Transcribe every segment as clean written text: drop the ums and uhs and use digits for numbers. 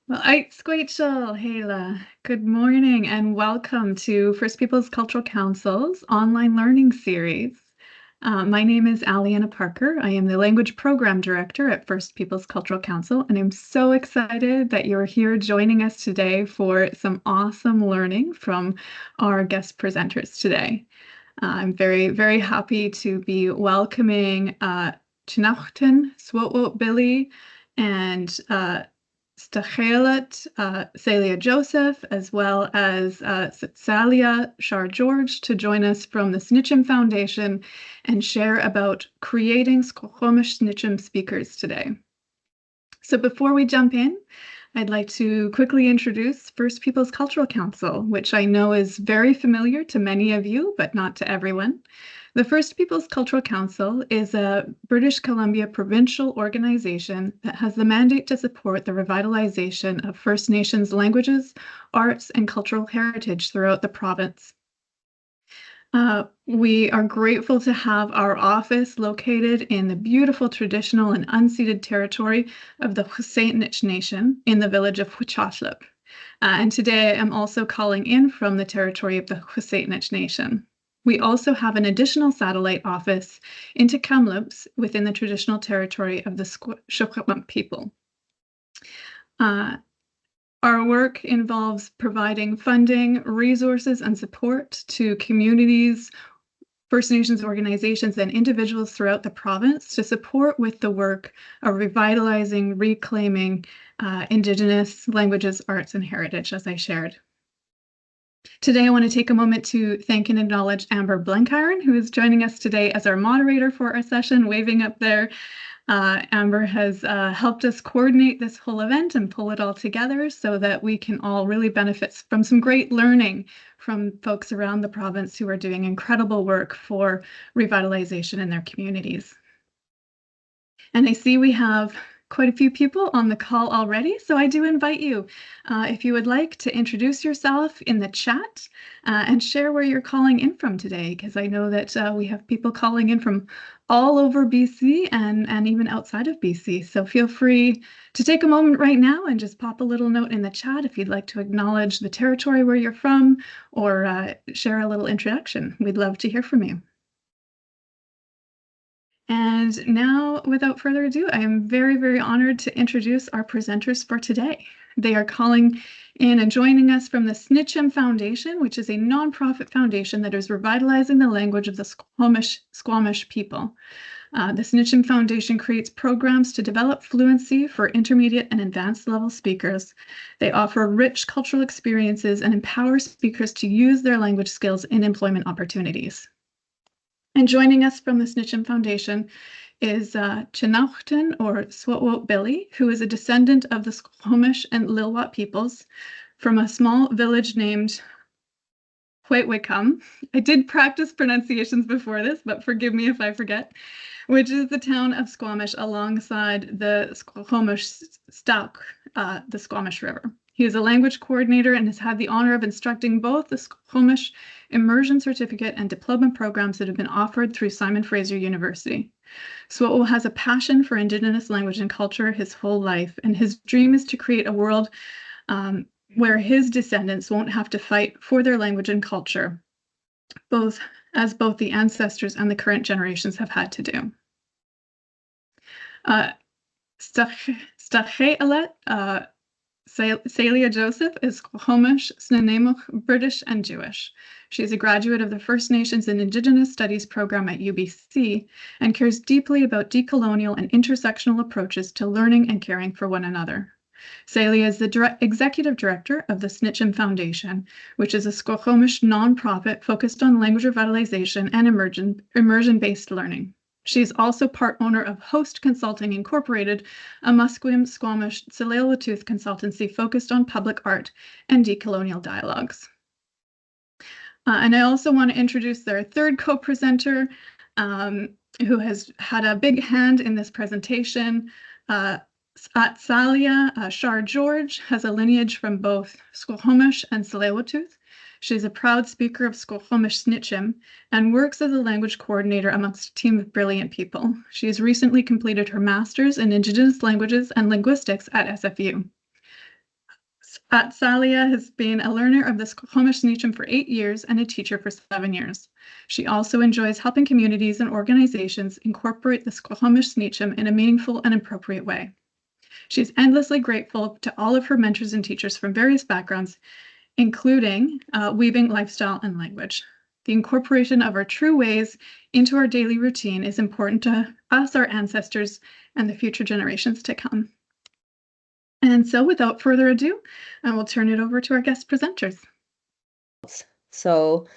Well, Squamish, Hela. Good morning and welcome to First Peoples Cultural Council's online learning series. My name is Aliana Parker. I am the Language Program Director at First Peoples Cultural Council, and I'm so excited that you're here joining us today for some awesome learning from our guest presenters today. I'm very, very happy to be welcoming Swu7wu Billy and staḳw, Salia Joseph, as well as Salia Char George to join us from the Sníchim Foundation and share about creating Squamish Sníchim speakers today. So before we jump in, I'd like to quickly introduce First Peoples Cultural Council, which I know is very familiar to many of you, but not to everyone. The First Peoples Cultural Council is a British Columbia provincial organization that has the mandate to support the revitalization of First Nations languages, arts, and cultural heritage throughout the province. We are grateful to have our office located in the beautiful traditional and unceded territory of the Sḳwx Nation in the village of Ḥ'wch. And today I'm also calling in from the territory of the Sḳwx Nation. We also have an additional satellite office into Kamloops within the traditional territory of the Squamish people. Our work involves providing funding, resources, and support to communities, First Nations organizations, and individuals throughout the province to support with the work of revitalizing, reclaiming Indigenous languages, arts, and heritage, as I shared. Today, I want to take a moment to thank and acknowledge Amber Blenkiron, who is joining us today as our moderator for our session, waving up there. Amber has helped us coordinate this whole event and pull it all together so that we can all really benefit from some great learning from folks around the province who are doing incredible work for revitalization in their communities. And I see we have quite a few people on the call already, so I do invite you, if you would like, to introduce yourself in the chat and share where you're calling in from today, because I know that we have people calling in from all over BC and even outside of BC. So feel free to take a moment right now and just pop a little note in the chat if you'd like to acknowledge the territory where you're from or share a little introduction. We'd love to hear from you. And now, without further ado, I am very, very honored to introduce our presenters for today. They are calling in and joining us from the Sníchim Foundation, which is a nonprofit foundation that is revitalizing the language of the Squamish people. The Sníchim Foundation creates programs to develop fluency for intermediate and advanced level speakers. They offer rich cultural experiences and empower speakers to use their language skills in employment opportunities. And joining us from the Sníchim Foundation is Chénáchtán, or Swu7wu Billy, who is a descendant of the Squamish and Lil'wat peoples from a small village named Ḥ'wch. I did practice pronunciations before this, but forgive me if I forget, which is the town of Squamish alongside the Squamish stakszw, the Squamish River. He is a language coordinator and has had the honor of instructing both the Squamish Immersion Certificate and Diploma programs that have been offered through Simon Fraser University. Swu7wu has a passion for Indigenous language and culture his whole life, and his dream is to create a world where his descendants won't have to fight for their language and culture, both the ancestors and the current generations have had to do. stakszw, Salia Joseph is Squamish, Snenemuch, British, and Jewish. She is a graduate of the First Nations and Indigenous Studies program at UBC and cares deeply about decolonial and intersectional approaches to learning and caring for one another. Salia is the executive director of the Sníchim Foundation, which is a Squamish nonprofit focused on language revitalization and immersion-based learning. She is also part owner of Host Consulting Incorporated, a Musqueam Squamish Tsleil-Waututh consultancy focused on public art and decolonial dialogues. And I also want to introduce their third co-presenter, who has had a big hand in this presentation. Salia Char George has a lineage from both Squamish and Tsleil-Waututh. She is a proud speaker of Squamish Sníchim and works as a language coordinator amongst a team of brilliant people. She has recently completed her master's in Indigenous Languages and Linguistics at SFU. Salia has been a learner of the Squamish Sníchim for 8 years and a teacher for 7 years. She also enjoys helping communities and organizations incorporate the Squamish Sníchim in a meaningful and appropriate way. She's endlessly grateful to all of her mentors and teachers from various backgrounds, including weaving lifestyle and language. The incorporation of our true ways into our daily routine is important to us, our ancestors, and the future generations to come. And so without further ado, I will turn it over to our guest presenters. So,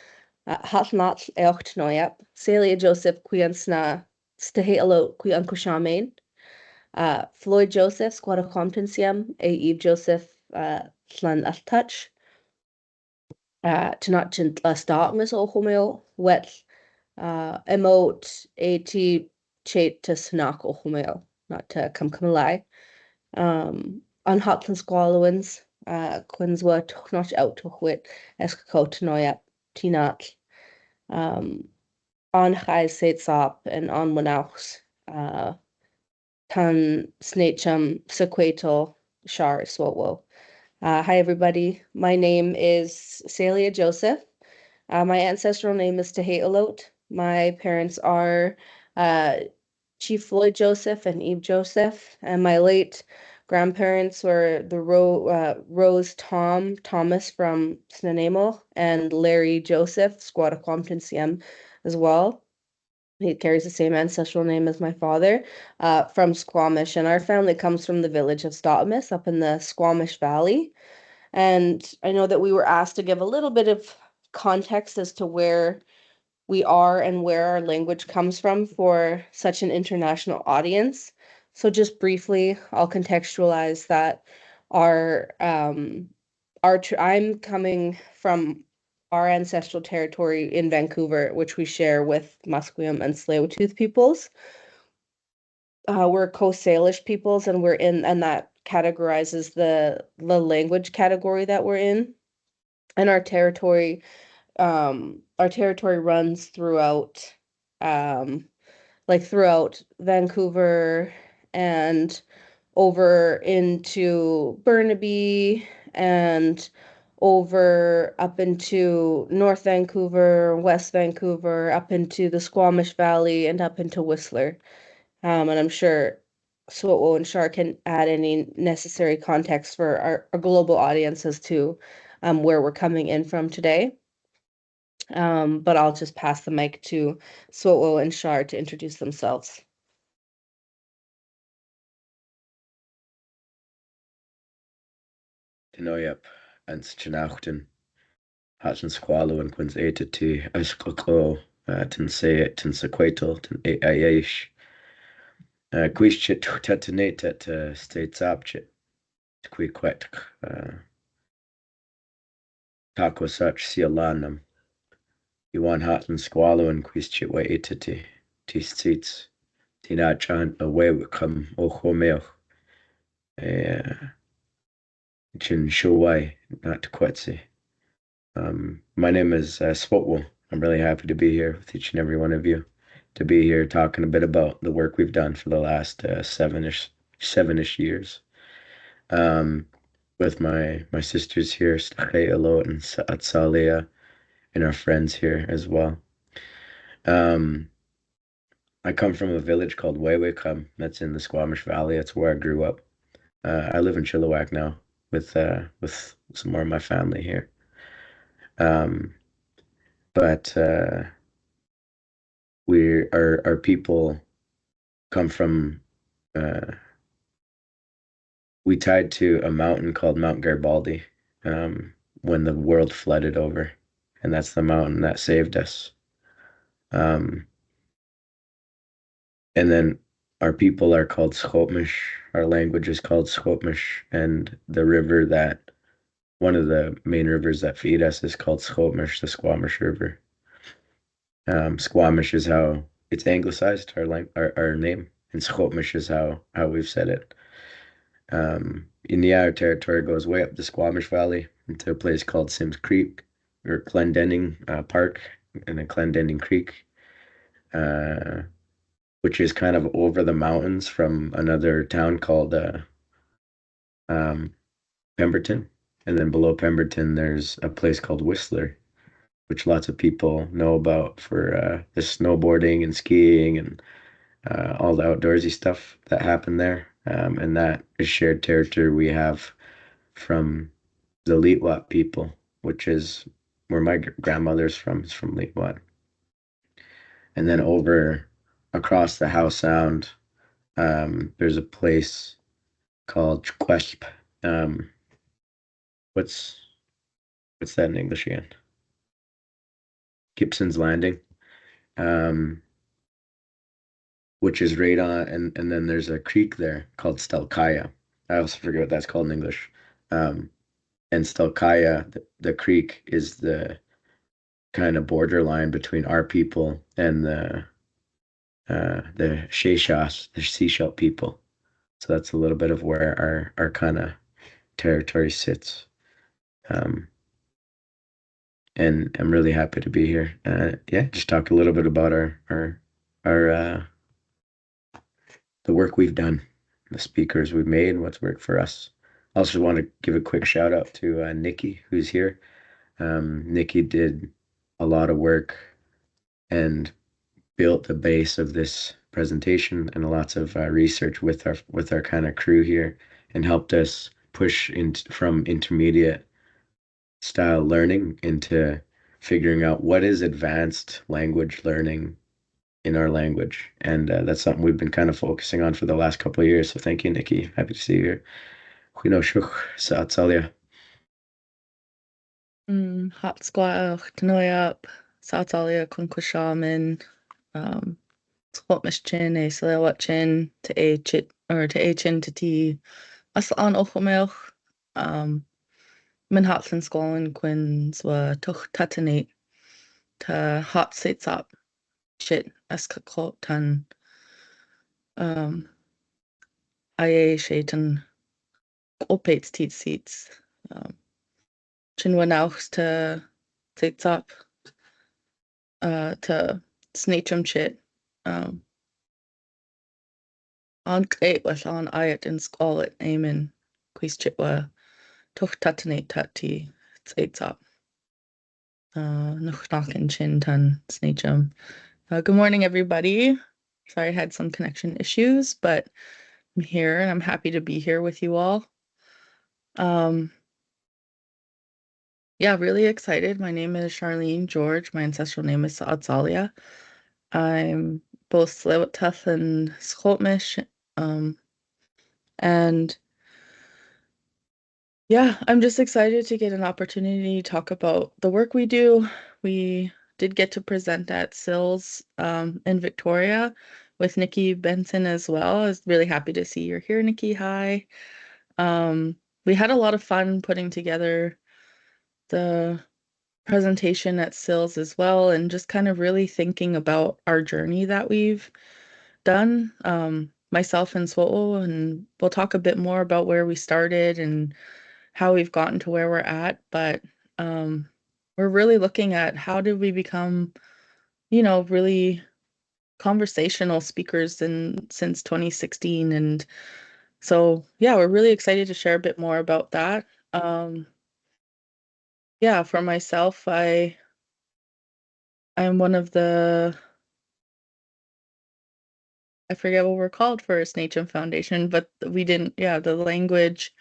hatnat eocht noyap, Salia Joseph Quian sna stahalo Quian Kushamin, Floyd Joseph Squad Comptonsiam, Eve Joseph Flan Altouch, Tanat Starkness or Homeo, Wet Emote A.T. Chait to Snack or Homeo, not to come lie. On Hotland Squallowins, Quinswa Tuchnot out to Whit, Escacot Noyap, Tinat, on High Sates Up and on Wanaus, Tan Sníchim Skszwx, Char George. Hi everybody, my name is Salia Joseph. My ancestral name is Teha'alot. My parents are Chief Floyd Joseph and Eve Joseph, and my late grandparents were the Rose Thomas from Snanamo and Larry Joseph, Squad Comptonsiam as well. He carries the same ancestral name as my father, from Squamish, and our family comes from the village of Sţwx up in the Squamish Valley. And I know that we were asked to give a little bit of context as to where we are and where our language comes from for such an international audience. So just briefly, I'll contextualize that I'm coming from our ancestral territory in Vancouver, which we share with Musqueam and Tsleil-Waututh peoples. We're Coast Salish peoples, and and that categorizes the language category that we're in. And our territory runs throughout throughout Vancouver and over into Burnaby and over up into North Vancouver, West Vancouver, up into the Squamish Valley and up into Whistler. And I'm sure Swu7u and Char can add any necessary context for our global audience as to where we're coming in from today. But I'll just pass the mic to Swu7u and Char to introduce themselves. Dinoyap and Chenauchten, Hatchen Squallow and Quins Etati, Ashkoko, Tin Say it, Tin Sequatal, Tin Aish, Quishit Tatanate at States Abchit, Quiquet, Taco such Sialanum, Yuan Hatlen Squallow and Quishit Way Etati, Tis Seats, Tinachan away with come Ohomeo, Chin Showai, not Quetsi. My name is Swu7u. I'm really happy to be here with each and every one of you, to be here talking a bit about the work we've done for the last seven-ish years. With my sisters here, staḳw and Salia, and our friends here as well. I come from a village called ḵ'em that's in the Squamish Valley. That's where I grew up. I live in Chilliwack now with some more of my family here. But our people come from, we tied to a mountain called Mount Garibaldi when the world flooded over, and that's the mountain that saved us. And then our people are called Squamish. Our language is called Squamish, and the river one of the main rivers that feed us is called Squamish, the Squamish River. Squamish is how it's anglicized, our name, and Squamish is how we've said it. Our territory goes way up the Squamish Valley into a place called Sims Creek, or Clendenning Park, and then Clendenning Creek, which is kind of over the mountains from another town called Pemberton. And then below Pemberton, there's a place called Whistler, which lots of people know about for the snowboarding and skiing and all the outdoorsy stuff that happened there. And that is shared territory we have from the Ḽ'itwat people, which is where my grandmother's from, is from Ḽ'itwat. And then over across the Howe Sound, there's a place called Squamish. What's that in English again? Gibson's Landing, which is right on, and then there's a creek there called Stelkaya. I also forget what that's called in English. And Stelkaya, the creek, is the kind of borderline between our people and the Seixas, the Seashell people. So that's a little bit of where our kind of territory sits. And I'm really happy to be here. Yeah, just talk a little bit about our the work we've done, the speakers we've made, and what's worked for us. I also want to give a quick shout out to Nikki, who's here. Nikki did a lot of work and built the base of this presentation and lots of research with our kind of crew here, and helped us push from intermediate style learning into figuring out what is advanced language learning in our language. And that's something we've been kind of focusing on for the last couple of years. So thank you, Nikki. Happy to see you here. Ďakujem sa Salia. Squawk, Tanoyap, Salia, Conquishaman, Squamish Chen, Salia Chen, to A Chit, or to A Chen to T, Aslan Ochomilch, Manhattan Squalin Quins, Tuch Tatanate, to Hot Sits Up, Chit, Skszwx Tan, IA Shaitan, Opates Teat Seats, Chinwanauch to Sits Up, to Sníchim Chit, on ḳ'em on Ayat and Squalit Amen Quis Chitwa Tuch Tatanate Tati Sits Up. Nuchnach Chin Tan Sníchim. Good morning, everybody. Sorry I had some connection issues, but I'm here and I'm happy to be here with you all. Yeah, really excited. My name is Char George. My ancestral name is Salia. I'm both Skszwx and Squamish. And yeah, I'm just excited to get an opportunity to talk about the work we do. We did get to present at SILS in Victoria with Nikki Benson as well. I was really happy to see you're here, Nikki. Hi. We had a lot of fun putting together the presentation at SILS as well, and just kind of really thinking about our journey that we've done, myself and Swu7u, and we'll talk a bit more about where we started and how we've gotten to where we're at. But we're really looking at how did we become, really conversational speakers since 2016. And so, yeah, we're really excited to share a bit more about that. Yeah, for myself, I'm one of the, I forget what we're called for Sníchim Foundation, but we didn't, the language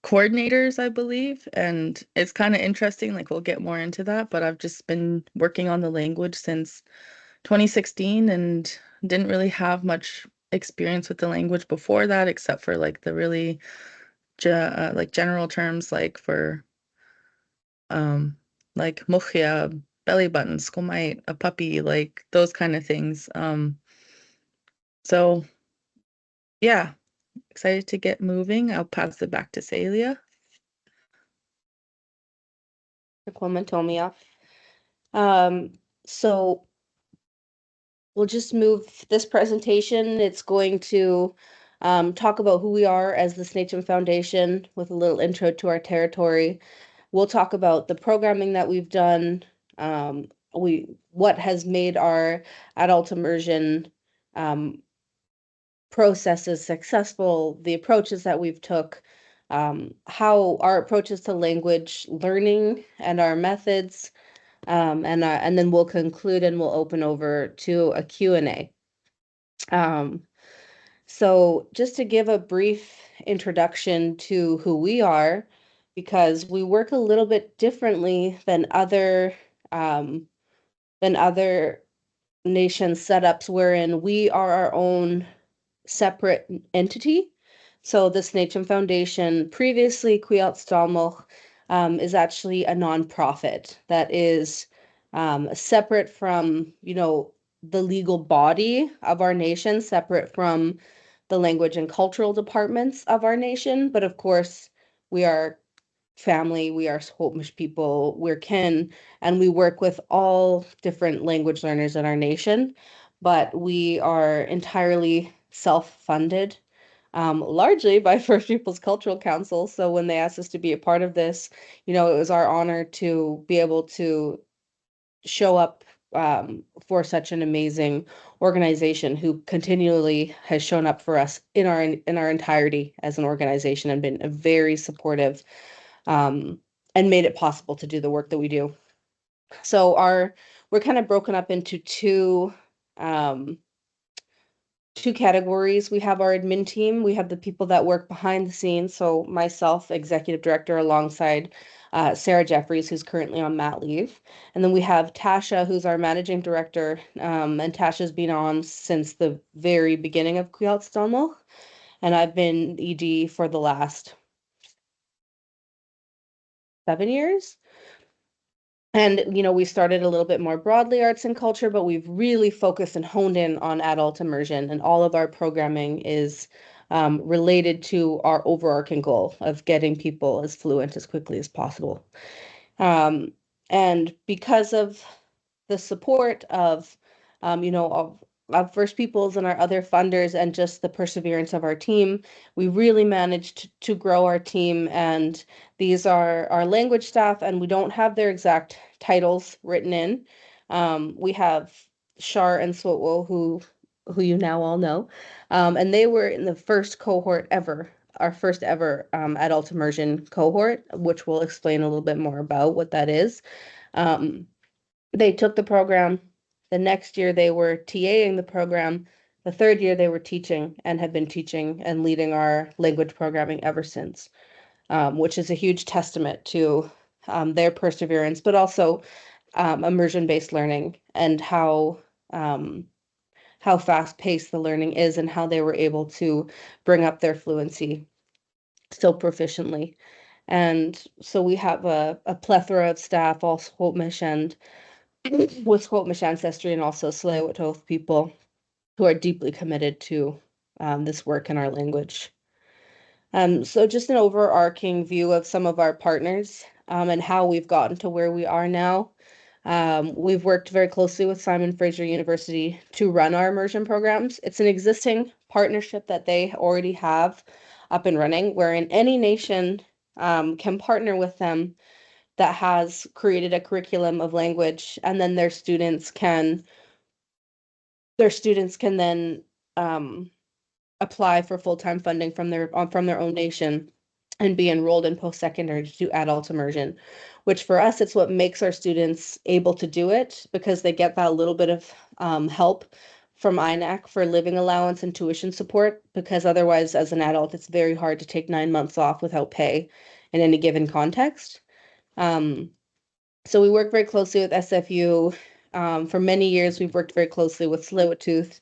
coordinators, I believe. And it's kind of interesting, like we'll get more into that, but I've just been working on the language since 2016 and didn't really have much experience with the language before that, except for like the really like general terms, like for like mukhia, belly button, skomite, a puppy, like those kind of things. So yeah, excited to get moving. I'll pass it back to Salia. So we'll just move this presentation. It's going to talk about who we are as the Sníchim Foundation with a little intro to our territory. We'll talk about the programming that we've done, what has made our adult immersion processes successful, the approaches that we've took, how our approaches to language learning and our methods, and then we'll conclude and we'll open over to a Q&A. So just to give a brief introduction to who we are, because we work a little bit differently than other nation setups, wherein we are our own separate entity. So the Sníchim Foundation, previously ḵ'wch, is actually a nonprofit that is separate from, the legal body of our nation, separate from the language and cultural departments of our nation. But of course, we are family, we are Squamish people, we're kin, and we work with all different language learners in our nation, but we are entirely self-funded, largely by First Peoples Cultural Council. So when they asked us to be a part of this, it was our honor to be able to show up for such an amazing organization who continually has shown up for us in our entirety as an organization and been very supportive, and made it possible to do the work that we do. So we're kind of broken up into two categories. We have our admin team. We have the people that work behind the scenes. So myself, executive director, alongside Sarah Jeffries, who's currently on mat leave. And then we have Tasha, who's our managing director. And Tasha's been on since the very beginning of ḵ'wch. And I've been ED for the last 7 years. And, we started a little bit more broadly arts and culture, but we've really focused and honed in on adult immersion, and all of our programming is related to our overarching goal of getting people as fluent as quickly as possible. And because of the support of, of First Peoples and our other funders, and just the perseverance of our team, we really managed to grow our team. And these are our language staff, and we don't have their exact titles written in. We have Char and Swu7u, who you now all know, and they were in the first cohort ever, our first ever adult immersion cohort, which we'll explain a little bit more about what that is. They took the program. The next year they were TAing the program. The third year they were teaching and have been teaching and leading our language programming ever since, which is a huge testament to their perseverance, but also immersion-based learning, and how fast-paced the learning is, and how they were able to bring up their fluency so proficiently. And so we have a plethora of staff, all Squamish and with Squamish ancestry, and also Salia Joseph people who are deeply committed to this work in our language. So just an overarching view of some of our partners and how we've gotten to where we are now. We've worked very closely with Simon Fraser University to run our immersion programs. It's an existing partnership that they already have up and running, wherein any nation can partner with them that has created a curriculum of language, and then their students can then apply for full-time funding from their own nation and be enrolled in post-secondary to do adult immersion, which for us, it's what makes our students able to do it, because they get that little bit of help from INAC for living allowance and tuition support, because otherwise, as an adult, it's very hard to take 9 months off without pay in any given context. So we work very closely with SFU. For many years, we've worked very closely with Tsleil-Waututh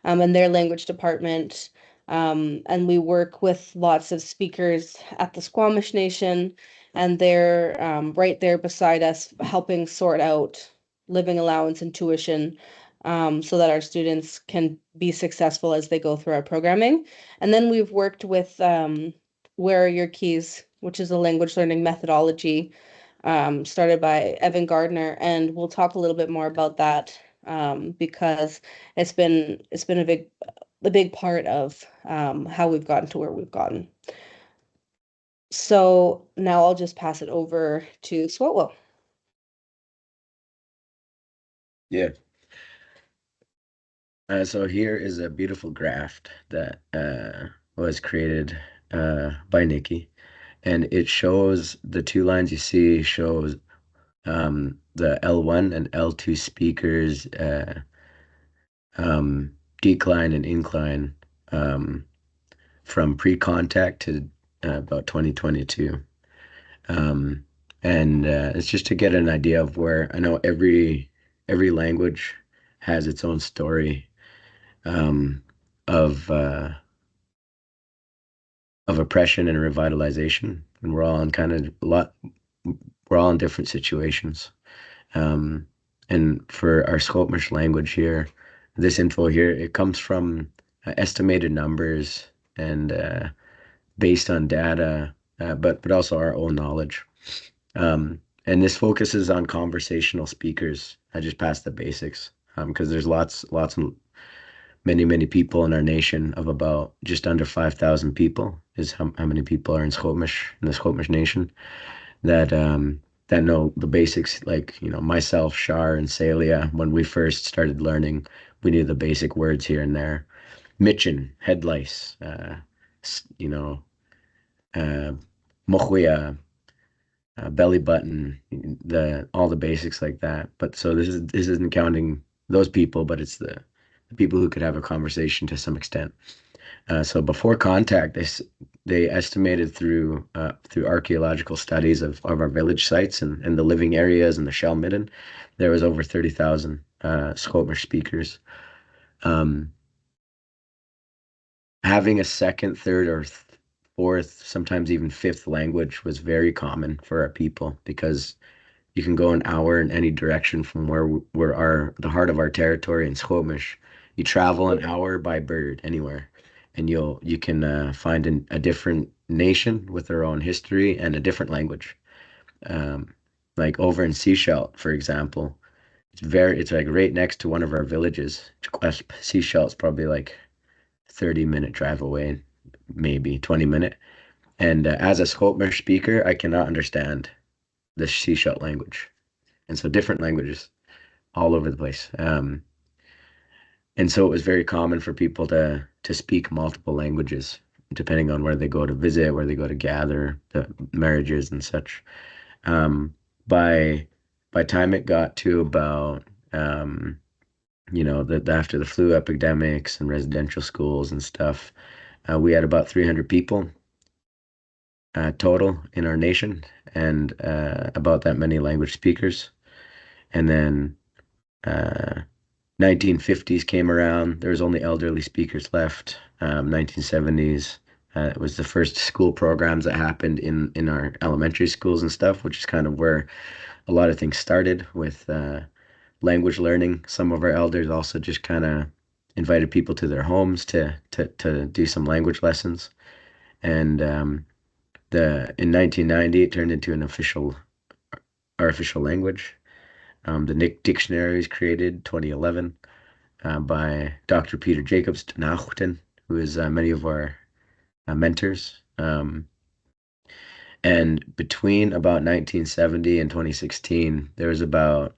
and their language department. And we work with lots of speakers at the Squamish Nation, and they're right there beside us, helping sort out living allowance and tuition, so that our students can be successful as they go through our programming. And then we've worked with Where Are Your Keys, which is a language learning methodology started by Evan Gardner, and we'll talk a little bit more about that because it's been a big part of how we've gotten to where we've gotten. So now I'll just pass it over to Swu7u. Yeah. So here is a beautiful graft that was created by Nikki. and it shows the two lines you see shows the L1 and L2 speakers decline and incline from pre-contact to about 2022. And it's just to get an idea of where I know every language has its own story of oppression and revitalization, and we're all in we're all in different situations. And for our Squamish language here, this info here, it comes from estimated numbers and based on data, but also our own knowledge. And this focuses on conversational speakers. I just passed the basics because there's lots and many people in our nation of about just under 5,000 people is how many people are in Squamish, in the Squamish nation, that that know the basics. Like, myself, Char, and Salia, when we first started learning, we knew the basic words here and there. Mitchin, head lice, mochuya, belly button, all the basics like that. But so this isn't counting those people, but it's the people who could have a conversation to some extent. So before contact, they estimated through archaeological studies of our village sites and the living areas and the shell midden, there was over 30,000 Squamish speakers. Having a second, third, or fourth, sometimes even fifth language was very common for our people, because you can go an hour in any direction from where the heart of our territory in Squamish. You travel an hour by bird anywhere, and you can find a different nation with their own history and a different language. Like over in Seychelles, for example, it's like right next to one of our villages. Seychelles is probably like 30-minute drive away, maybe 20-minute. And as a Squamish speaker, I cannot understand the Seychelles language. And so different languages all over the place. And so it was very common for people to speak multiple languages, depending on where they go to visit, where they go to gather, the marriages and such. By time it got to about after the flu epidemics and residential schools and stuff, we had about 300 people total in our nation, and about that many language speakers. And then 1950s came around. There was only elderly speakers left. 1970s, it was the first school programs that happened in our elementary schools and stuff, which is kind of where a lot of things started with language learning. Some of our elders also just kind of invited people to their homes to do some language lessons. And in 1990, it turned into our official language. The Nick Dictionary was created 2011 by Dr. Peter Jacobs Nachten, who is many of our mentors. And between about 1970 and 2016, there was about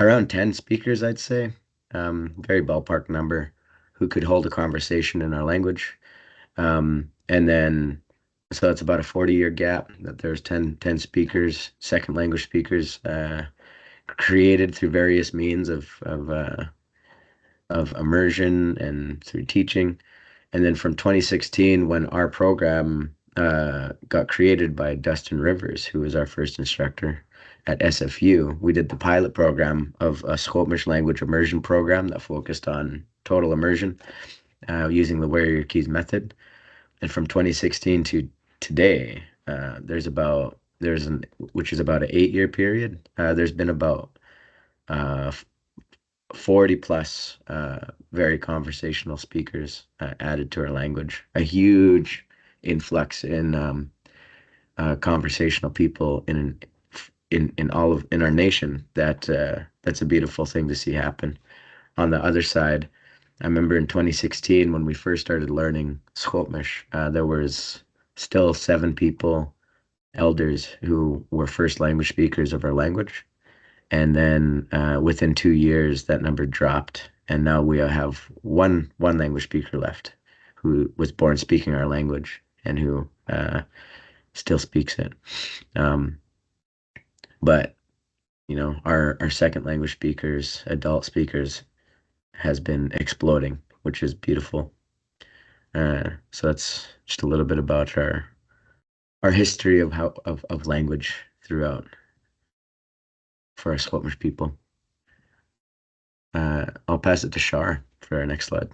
around 10 speakers, I'd say, very ballpark number, who could hold a conversation in our language. And then, so that's about a 40-year gap that there's 10 speakers, second language speakers, created through various means of immersion and through teaching. And then from 2016, when our program got created by Dustin Rivers, who was our first instructor at SFU, we did the pilot program of a Squamish language immersion program that focused on total immersion using the Wear Your Keys method. And from 2016 to today, which is about an 8-year period, there's been about 40 plus very conversational speakers added to our language. A huge influx in conversational people in our nation. That's a beautiful thing to see happen. On the other side, I remember in 2016 when we first started learning Squamish, there was still 7 people, elders, who were first language speakers of our language. And then within 2 years, that number dropped, and now we have one language speaker left, who was born speaking our language and who still speaks it. But our second language speakers, adult speakers, has been exploding, which is beautiful. So that's just a little bit about our history of language throughout for our Squamish people. I'll pass it to Char for our next slide.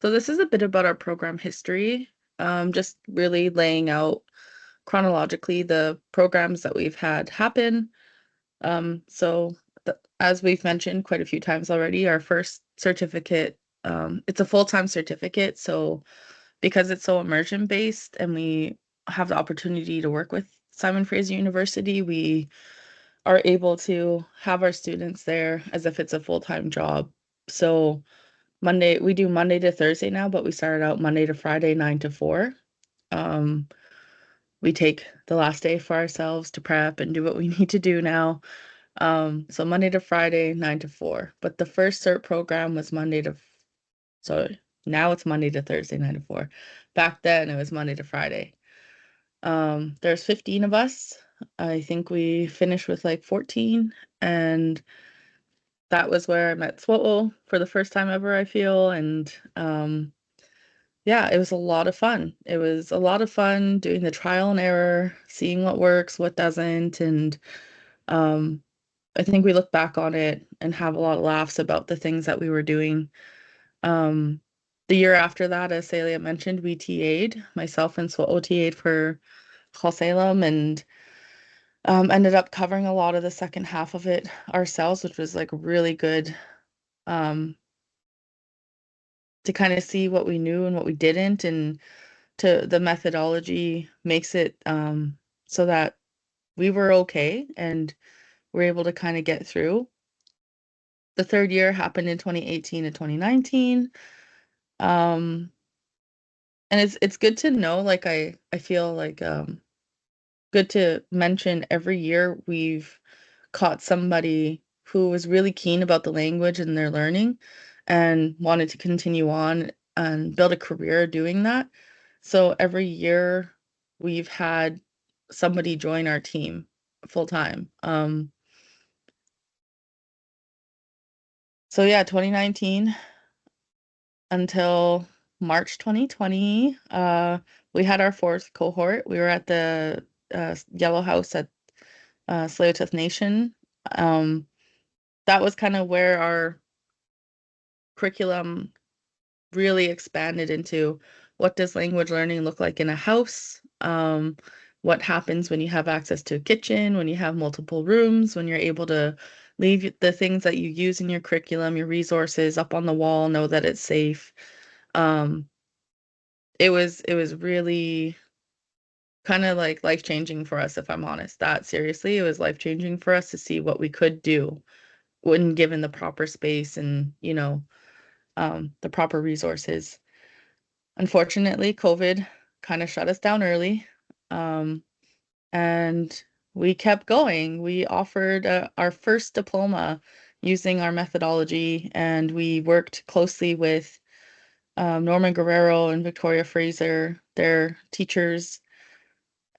So this is a bit about our program history, just really laying out chronologically the programs that we've had happen. As we've mentioned quite a few times already, our first certificate, it's a full-time certificate. So because it's so immersion based and we have the opportunity to work with Simon Fraser University, we are able to have our students there as if it's a full-time job. So we do Monday to Thursday now, but we started out Monday to Friday, 9 to 4. We take the last day for ourselves to prep and do what we need to do now. So Monday to Friday, 9 to 4. But the first cert program was now it's Monday to Thursday, 9 to 4. Back then it was Monday to Friday. There's 15 of us. I think we finished with like 14, and that was where I met Swu7u for the first time ever, I feel. And yeah, it was a lot of fun. It was a lot of fun doing the trial and error, seeing what works, what doesn't. And I think we look back on it and have a lot of laughs about the things that we were doing. The year after that, as Salia mentioned, we TA'd, myself and Swu7u TA'd for ḵ'em, and ended up covering a lot of the second half of it ourselves, which was like really good to kind of see what we knew and what we didn't, and the methodology makes it so that we were okay and we're able to kind of get through. The third year happened in 2018 and 2019. And it's good to know, like I feel like good to mention every year we've caught somebody who was really keen about the language and their learning and wanted to continue on and build a career doing that. So every year we've had somebody join our team full time. So yeah, 2019 until March 2020, we had our fourth cohort. We were at the Yellow House at Salia Nation. That was kind of where our curriculum really expanded into what does language learning look like in a house? What happens when you have access to a kitchen, when you have multiple rooms, when you're able to leave the things that you use in your curriculum, your resources up on the wall, know that it's safe. It was really kind of like life-changing for us, if I'm honest. That seriously, it was life-changing for us to see what we could do when given the proper space and, the proper resources. Unfortunately, COVID kind of shut us down early, and we kept going. We offered our first diploma using our methodology, and we worked closely with Norman Guerrero and Victoria Fraser, their teachers,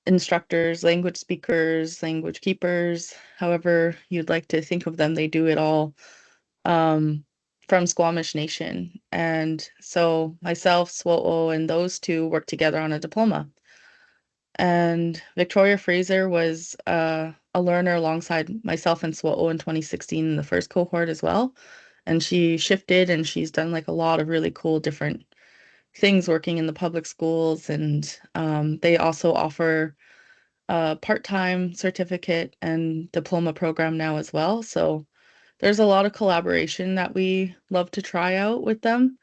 instructors, language speakers, language keepers, however you'd like to think of them. They do it all. From Squamish Nation. And so myself, Swu7u, and those two worked together on a diploma. And Victoria Fraser was a learner alongside myself and Swu7u in 2016 in the first cohort as well. And she shifted and she's done like a lot of really cool different things working in the public schools. And they also offer a part-time certificate and diploma program now as well. So there's a lot of collaboration that we love to try out with them.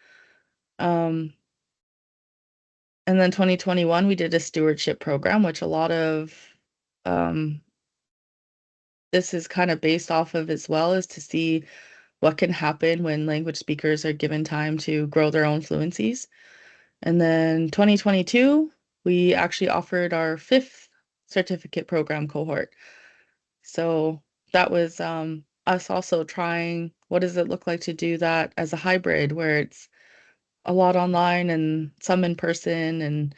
And then 2021, we did a stewardship program, which a lot of this is kind of based off of as well, is to see what can happen when language speakers are given time to grow their own fluencies. And then 2022, we actually offered our fifth certificate program cohort. So that was us also trying what does it look like to do that as a hybrid where it's a lot online and some in person. And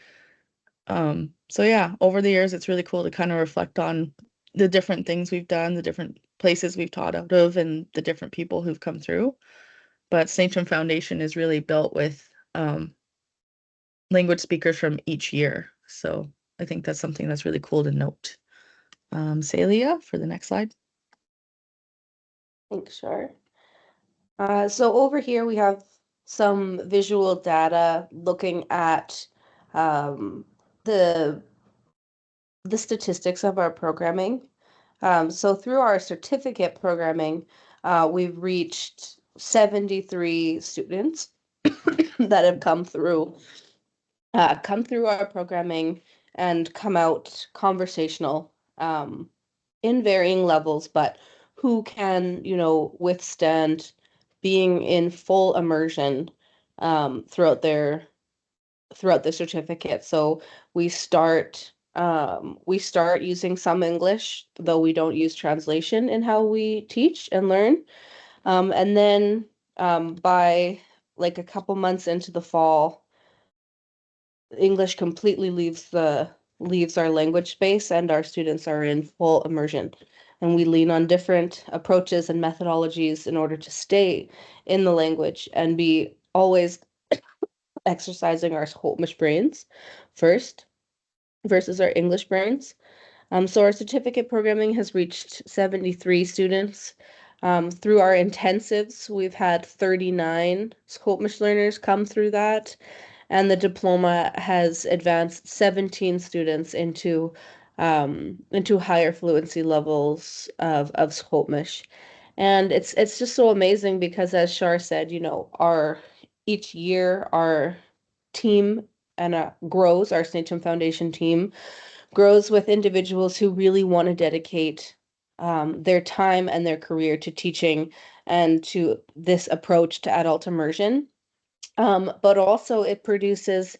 so yeah, over the years, it's really cool to kind of reflect on the different things we've done, the different places we've taught out of, and the different people who've come through. But Sníchim Foundation is really built with language speakers from each year. So I think that's something that's really cool to note. Salia, for the next slide. Thanks, Char. So over here we have some visual data looking at the statistics of our programming. So through our certificate programming, we've reached 73 students that have come through our programming and come out conversational in varying levels, but who can, withstand being in full immersion throughout the certificate. So we start using some English, though we don't use translation in how we teach and learn. And then by like a couple months into the fall, English completely leaves our language space, and our students are in full immersion. And we lean on different approaches and methodologies in order to stay in the language and be always exercising our Squamish brains first versus our English brains. So our certificate programming has reached 73 students. Through our intensives, we've had 39 Squamish learners come through that, and the diploma has advanced 17 students into higher fluency levels of Squamish. And it's just so amazing because, as Char said, each year our team grows, our Sníchim Foundation team grows with individuals who really want to dedicate their time and their career to teaching and to this approach to adult immersion. But also it produces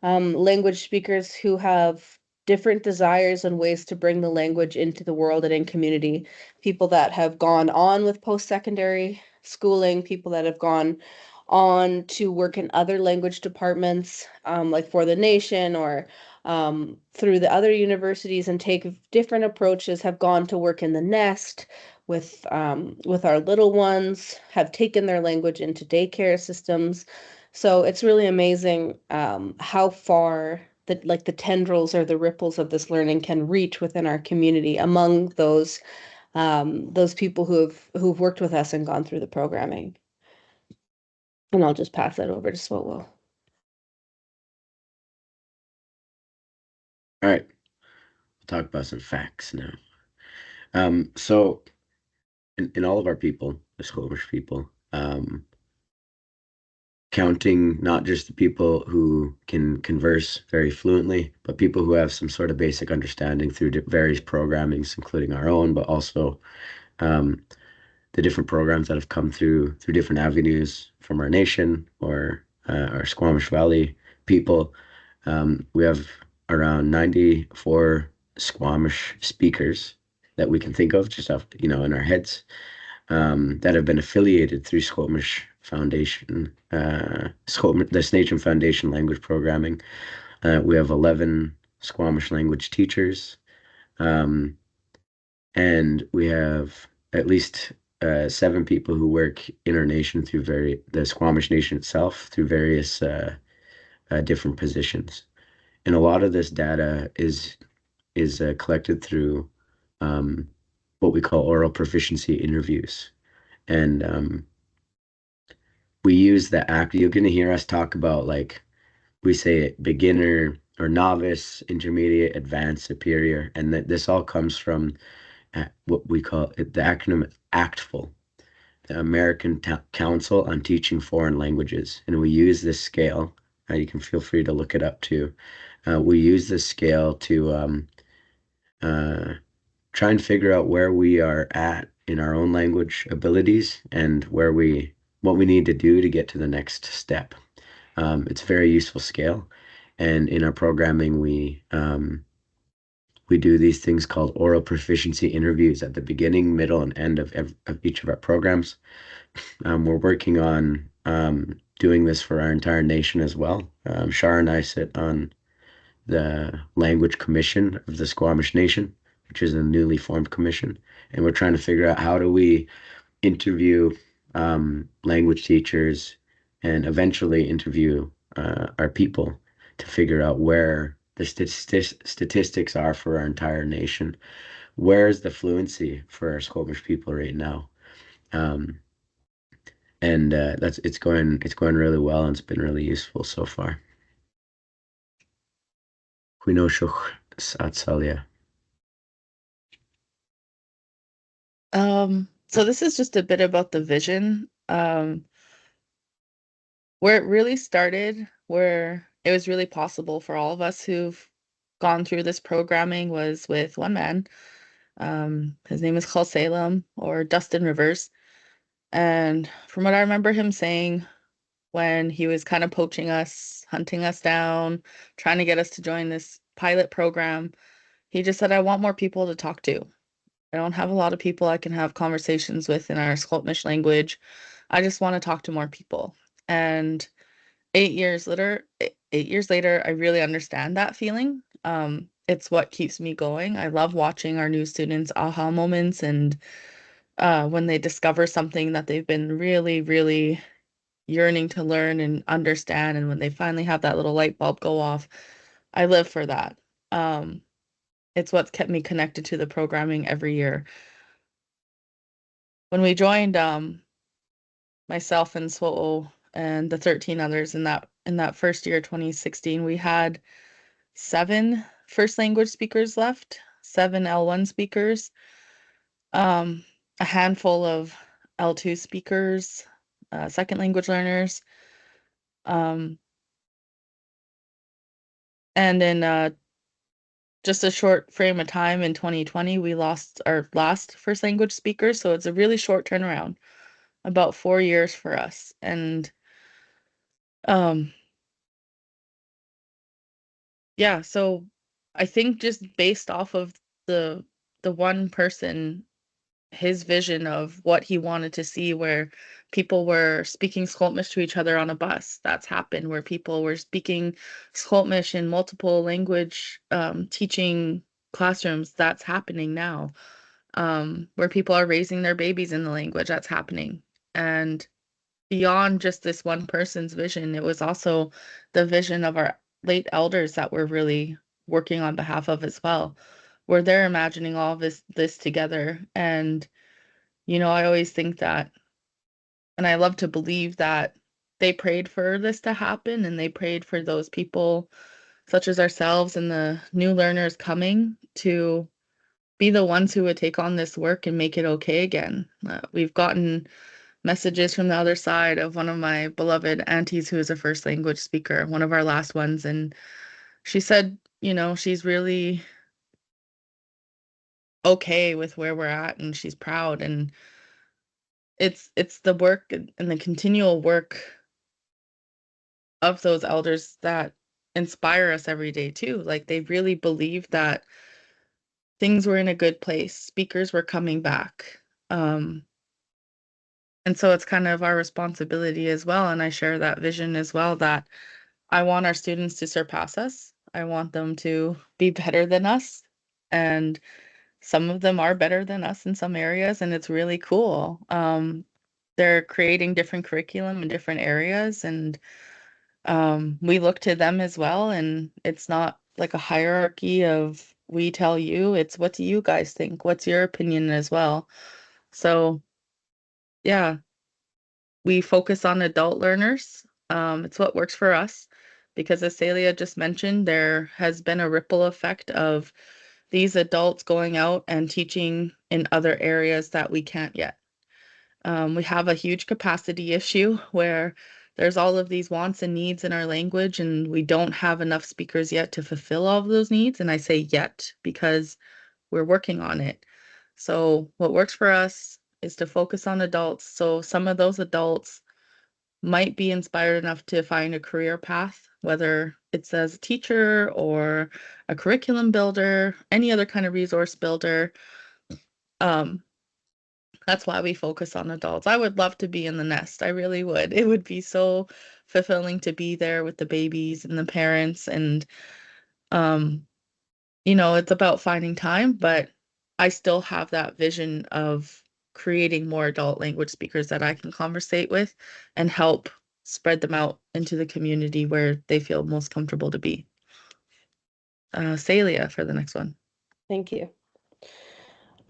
language speakers who have different desires and ways to bring the language into the world and in community. People that have gone on with post-secondary schooling, people that have gone on to work in other language departments, like for the nation or through the other universities, and take different approaches, have gone to work in the nest with our little ones, have taken their language into daycare systems. So it's really amazing how far the tendrils or the ripples of this learning can reach within our community among those people who've worked with us and gone through the programming. And I'll just pass that over to Swu7wu. All right, we'll talk about some facts now. So in all of our people, the Squamish people, counting not just the people who can converse very fluently, but people who have some sort of basic understanding through various programmings, including our own, but also the different programs that have come through different avenues from our nation or our Squamish Valley people. We have around 94 Squamish speakers that we can think of just off, in our heads, that have been affiliated through Squamish Foundation, the Sníchim Foundation language programming. We have 11 Squamish language teachers, and we have at least 7 people who work in our nation through the Squamish nation itself through various different positions. And a lot of this data is collected through what we call oral proficiency interviews. And we use the act. You're going to hear us talk about, like, we say beginner or novice, intermediate, advanced, superior. And this all comes from what we call the acronym ACTFL, the American Council on Teaching Foreign Languages. And we use this scale. You can feel free to look it up too. We use this scale to try and figure out where we are at in our own language abilities and what we need to do to get to the next step. It's a very useful scale, and in our programming we we do these things called oral proficiency interviews at the beginning, middle, and end of each of our programs. We're working on doing this for our entire nation as well. Char and I sit on the Language Commission of the Squamish Nation, which is a newly formed commission, and we're trying to figure out how do we interview language teachers and eventually interview our people to figure out where the statistics are for our entire nation. Where's the fluency for our Squamish people right now? And it's going really well, and it's been really useful so far. Salia. So this is just a bit about the vision. Where it really started, where it was really possible for all of us who've gone through this programming was with one man. His name is Ḳ'wm, or Dustin Rivers. And from what I remember him saying when he was kind of poaching us, hunting us down, trying to get us to join this pilot program, he just said, I want more people to talk to. I don't have a lot of people I can have conversations with in our Squamish language. I just want to talk to more people. And 8 years later, I really understand that feeling. It's what keeps me going. I love watching our new students' aha moments and when they discover something that they've been really, really yearning to learn and understand, and when they finally have that little light bulb go off. I live for that. It's what's kept me connected to the programming every year. When we joined, myself and Swu7u and the 13 others in that first year, 2016, we had 7 first language speakers left, 7 L1 speakers, a handful of L2 speakers, second language learners. And in just a short frame of time in 2020, we lost our last first language speaker. So it's a really short turnaround, about 4 years for us. And yeah, so I think just based off of the one person, his vision of what he wanted to see, where people were speaking Squamish to each other on a bus, that's happened. Where people were speaking Squamish in multiple language teaching classrooms, that's happening now. Where people are raising their babies in the language, that's happening. And beyond just this one person's vision, it was also the vision of our late elders that we're really working on behalf of as well, where they're imagining all of this together. And I always think that, and I love to believe that they prayed for this to happen, and they prayed for those people such as ourselves and the new learners coming to be the ones who would take on this work and make it okay again. We've gotten messages from the other side of one of my beloved aunties who is a first language speaker, one of our last ones, and she said, she's really okay with where we're at, and she's proud. And it's the work and the continual work of those elders that inspire us every day too. Like, they really believe that things were in a good place, speakers were coming back. And so it's kind of our responsibility as well, and I share that vision as well, that I want our students to surpass us. I want them to be better than us, and some of them are better than us in some areas, and it's really cool. They're creating different curriculum in different areas, and we look to them as well, and it's not like a hierarchy of we tell you, it's what do you guys think? What's your opinion as well? So yeah, we focus on adult learners. It's what works for us, because as Salia just mentioned, there has been a ripple effect of these adults going out and teaching in other areas that we can't yet. We have a huge capacity issue where there's all of these wants and needs in our language, and we don't have enough speakers yet to fulfill all of those needs. And I say yet because we're working on it. So what works for us is to focus on adults. So some of those adults might be inspired enough to find a career path whether it's as a teacher or a curriculum builder, any other kind of resource builder. That's why we focus on adults. I would love to be in the nest. I really would. It would be so fulfilling to be there with the babies and the parents. And, it's about finding time, but I still have that vision of creating more adult language speakers that I can conversate with and help spread them out into the community where they feel most comfortable to be. Salia for the next one. Thank you.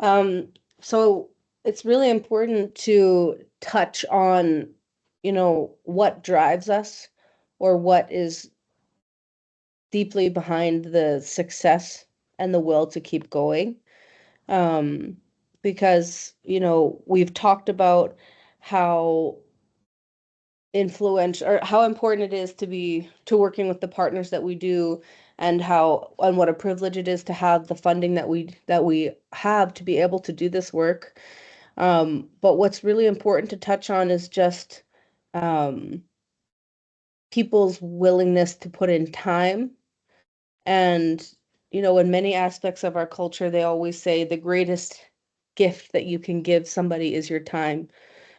So it's really important to touch on, what drives us or what is deeply behind the success and the will to keep going. Because, we've talked about how influential or how important it is to working with the partners that we do, and what a privilege it is to have the funding that we have to be able to do this work. But what's really important to touch on is just people's willingness to put in time. And in many aspects of our culture, they always say the greatest gift that you can give somebody is your time,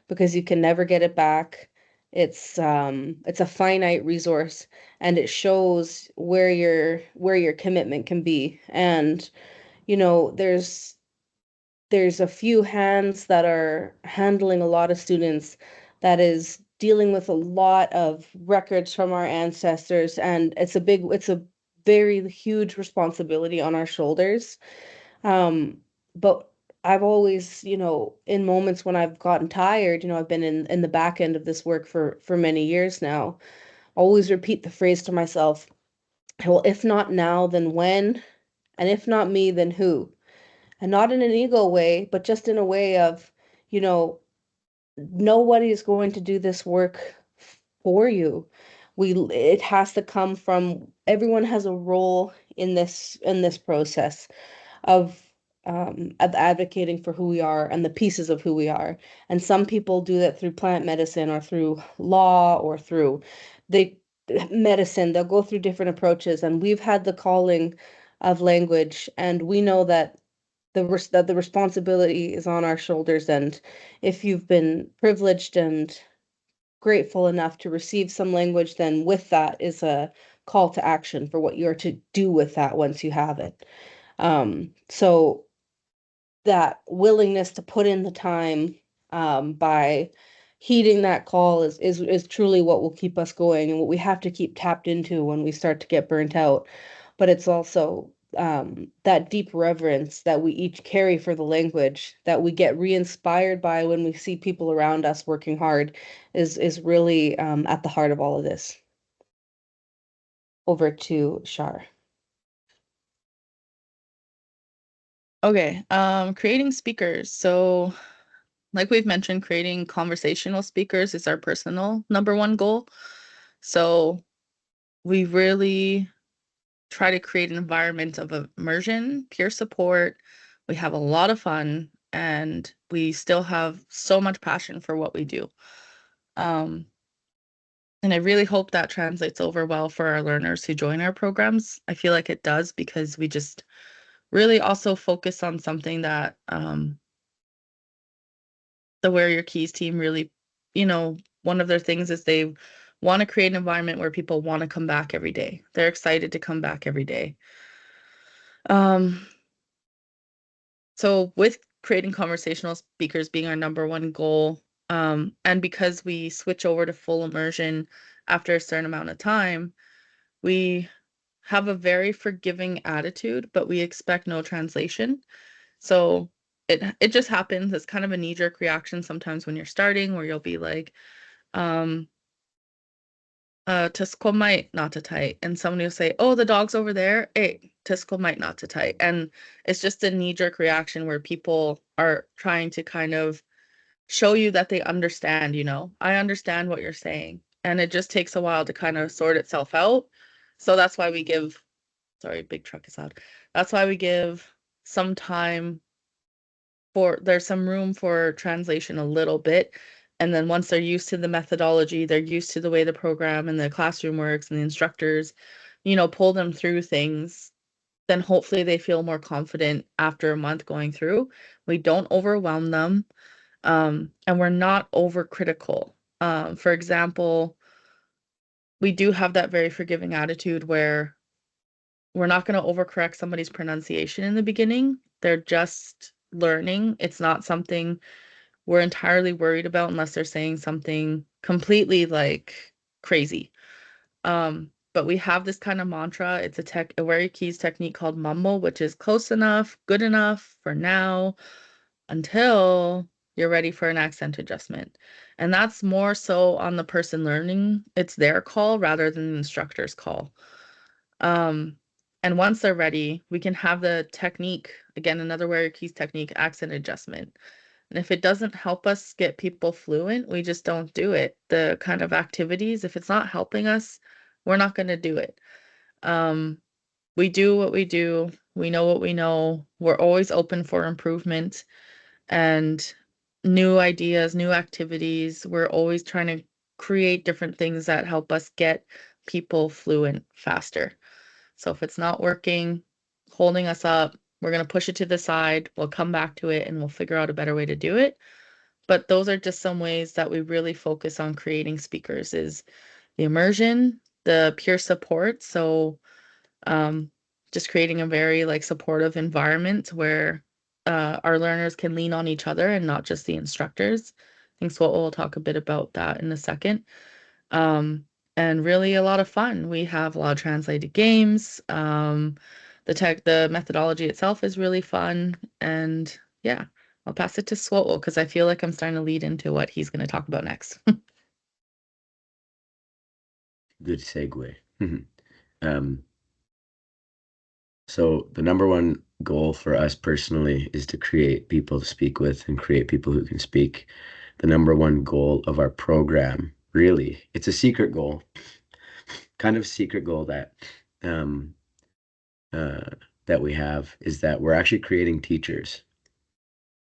because you can never get it back. It's a finite resource, and it shows where your commitment can be. And there's a few hands that are handling a lot of students that is dealing with a lot of records from our ancestors, and it's a very huge responsibility on our shoulders. But I've always, in moments when I've gotten tired, I've been in the back end of this work for many years now, always repeat the phrase to myself, well, if not now, then when? And if not me, then who? And not in an ego way, but just in a way of, nobody is going to do this work for you. It has to come from, everyone has a role in this process of advocating for who we are and the pieces of who we are. And some people do that through plant medicine or through law or through medicine. They'll go through different approaches. And we've had the calling of language, and we know that the responsibility is on our shoulders. And if you've been privileged and grateful enough to receive some language, then with that is a call to action for what you're to do with that once you have it. So that willingness to put in the time, by heeding that call is truly what will keep us going, and what we have to keep tapped into when we start to get burnt out. But it's also that deep reverence that we each carry for the language, that we get re-inspired by when we see people around us working hard, is really at the heart of all of this. Over to Char. Okay, creating speakers. So like we've mentioned, creating conversational speakers is our personal #1 goal. So we really try to create an environment of immersion, peer support. We have a lot of fun, and we still have so much passion for what we do. And I really hope that translates over well for our learners who join our programs. I feel like it does, because we just really also focus on something that the Wear Your Keys team really, one of their things is they want to create an environment where people want to come back every day. They're excited to come back every day. So with creating conversational speakers being our #1 goal, and because we switch over to full immersion after a certain amount of time, we have a very forgiving attitude, but we expect no translation. So it just happens. It's kind of a knee-jerk reaction sometimes when you're starting, where you'll be like, Squamish not to tight, and somebody will say, oh, the dog's over there, hey, Squamish not to tight. And it's just a knee-jerk reaction where people are trying to kind of show you that they understand, I understand what you're saying, and it just takes a while to kind of sort itself out. So that's why we give, sorry, big truck is out. That's why we give some time there's some room for translation a little bit, And then once they're used to the methodology, they're used to the way the program and the classroom works and the instructors, pull them through things, then hopefully they feel more confident after a month going through. We don't overwhelm them, and we're not overcritical. For example, we do have that very forgiving attitude where we're not going to overcorrect somebody's pronunciation in the beginning. They're just learning. It's not something we're entirely worried about unless they're saying something completely like crazy. But we have this kind of mantra. It's a very keys technique called mumble, which is close enough, good enough for now, until you're ready for an accent adjustment. And that's more so on the person learning. It's their call rather than the instructor's call. And once they're ready, we can have the technique, again, another Wear Your Keys technique, accent adjustment. And if it doesn't help us get people fluent, we just don't do it. The kind of activities, if it's not helping us, we're not going to do it. We do what we do. We know what we know. We're always open for improvement and new ideas, new activities. We're always trying to create different things that help us get people fluent faster. So if it's not working, holding us up, we're going to push it to the side. We'll come back to it and we'll figure out a better way to do it. But those are just some ways that we really focus on creating speakers is the immersion, the peer support. So just creating a very supportive environment where our learners can lean on each other and not just the instructors. I think Swu7wu will talk a bit about that in a second. And really a lot of fun. We have a lot of translated games. The methodology itself is really fun. And yeah, I'll pass it to Swu7wu because I feel like I'm starting to lead into what he's going to talk about next. Good segue. So the number one goal for us personally is to create people to speak with and create people who can speak. The number one goal of our program, really, it's a secret goal, kind of secret goal that that we have is that we're actually creating teachers.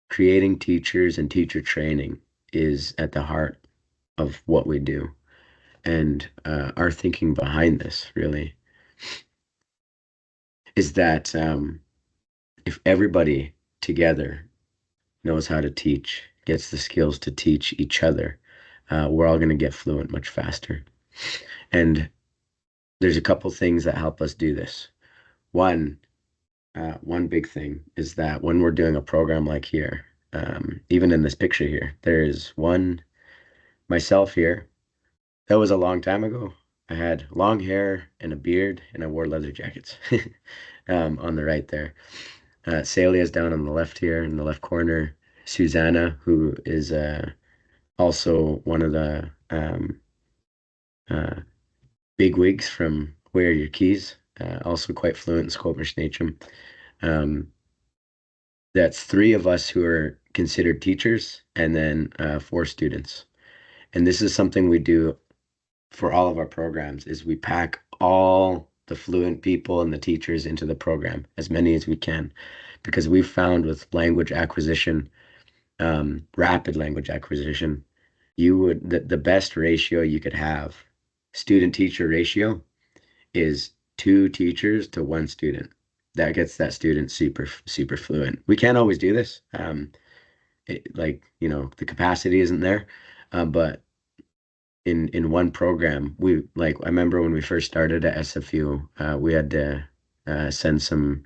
Creating teachers and teacher training is at the heart of what we do. And our thinking behind this really is that if everybody together knows how to teach, gets the skills to teach each other, we're all going to get fluent much faster. And there's a couple things that help us do this. One big thing is that when we're doing a program like here, even in this picture here, there's myself here. That was a long time ago. I had long hair and a beard and I wore leather jackets on the right there. Salia's down on the left here in the left corner. Susanna, who is also one of the big wigs from Wear Your Keys, also quite fluent in Squamish Sníchim. That's 3 of us who are considered teachers and then 4 students. And this is something we do for all of our programs is we pack all the fluent people and the teachers into the program, as many as we can, because we've found with language acquisition, rapid language acquisition, the best ratio you could have, student teacher ratio, is 2 teachers to 1 student. That gets that student super fluent. We can't always do this. The capacity isn't there, but in one program, I remember when we first started at SFU, we had to send some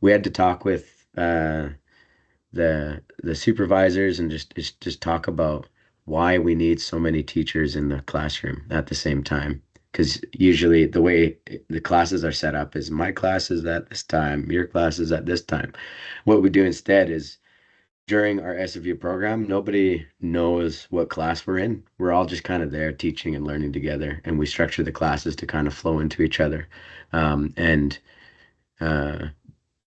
we had to talk with the supervisors and just talk about why we need so many teachers in the classroom at the same time. Because usually the way the classes are set up is my class is at this time, your class is at this time. What we do instead is during our SFU program, nobody knows what class we're in. We're all just kind of there teaching and learning together, and we structure the classes to kind of flow into each other. And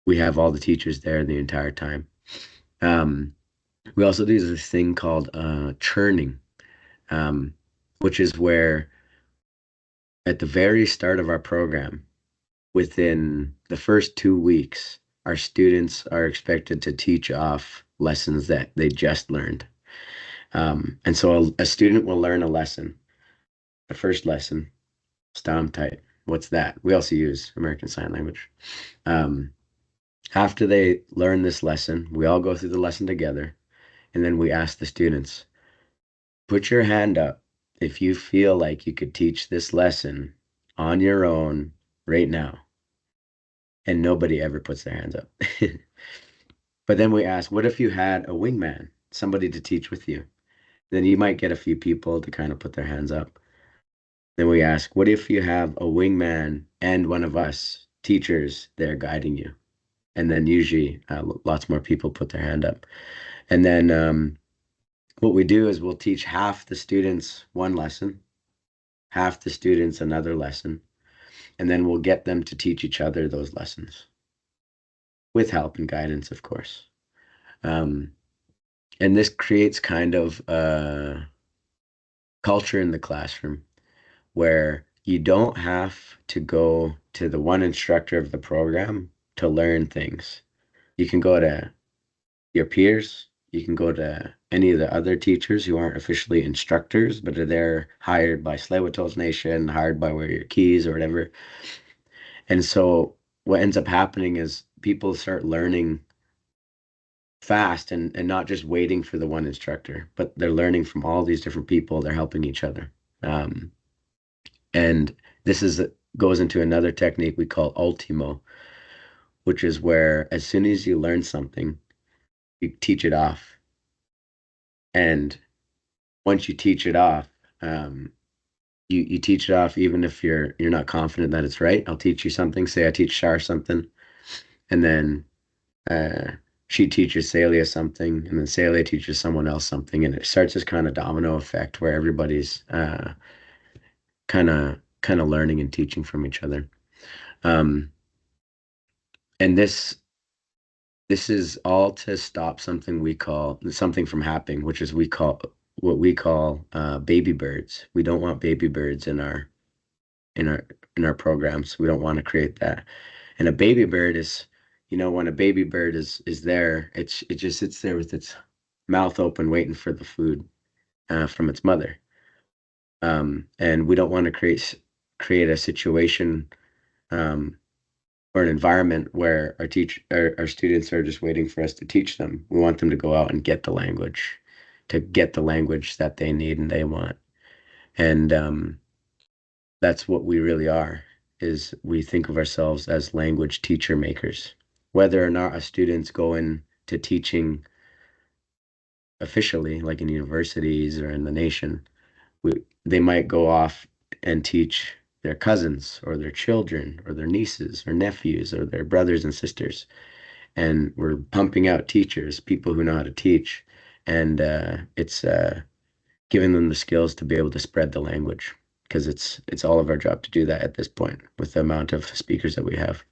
we have all the teachers there the entire time. We also do this thing called churning, which is where at the very start of our program, within the first 2 weeks, our students are expected to teach off lessons that they just learned. And so a student will learn a lesson, the first lesson, stamtite. What's that? We also use American Sign Language. After they learn this lesson, we all go through the lesson together, and then we ask the students, put your hand up if you feel like you could teach this lesson on your own right now. And nobody ever puts their hands up. But then we ask, what if you had a wingman, somebody to teach with you? Then you might get a few people to kind of put their hands up. Then we ask, what if you have a wingman and one of us teachers there guiding you? And then usually lots more people put their hand up. And then what we do is we'll teach half the students one lesson, half the students another lesson, and then we'll get them to teach each other those lessons with help and guidance, of course. And this creates kind of a culture in the classroom where you don't have to go to the one instructor of the program to learn things. You can go to your peers, you can go to any of the other teachers who aren't officially instructors, but are there hired by Tsleil-Waututh Nation, hired by Where Your Keys or whatever. And so what ends up happening is people start learning fast and not just waiting for the one instructor, but they're learning from all these different people. They're helping each other. And this goes into another technique we call ultimo, which is where as soon as you learn something, you teach it off. And once you teach it off, you teach it off even if you're not confident that it's right. I'll teach you something. Say I teach Char something, and then she teaches Salia something, and then Salia teaches someone else something, and it starts this kind of domino effect where everybody's kind of learning and teaching from each other. And this is all to stop something from happening, which is what we call baby birds. We don't want baby birds in our programs. We don't want to create that. And a baby bird is, when a baby bird is there, it just sits there with its mouth open, waiting for the food from its mother. And we don't want to create a situation or an environment where our students are just waiting for us to teach them. We want them to go out and get the language that they need and they want. And that's what we really are, is we think of ourselves as language teacher makers. Whether or not a student's go into teaching officially, like in universities or in the nation, they might go off and teach their cousins or their children or their nieces or nephews or their brothers and sisters. And we're pumping out teachers, people who know how to teach. And it's giving them the skills to be able to spread the language, because it's all of our job to do that at this point with the amount of speakers that we have.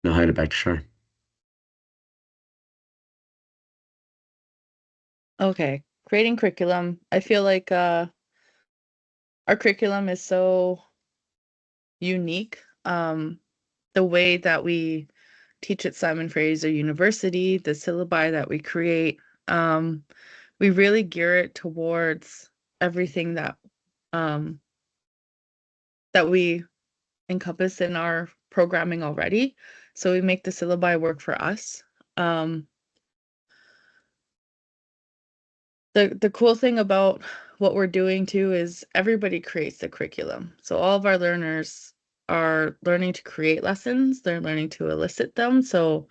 Now hand it back to Char. Okay, creating curriculum. I feel like our curriculum is so unique. The way that we teach at Simon Fraser University, the syllabi that we create, we really gear it towards everything that we encompass in our programming already. So we make the syllabi work for us. The cool thing about what we're doing too is everybody creates the curriculum. So all of our learners are learning to create lessons. They're learning to elicit them. So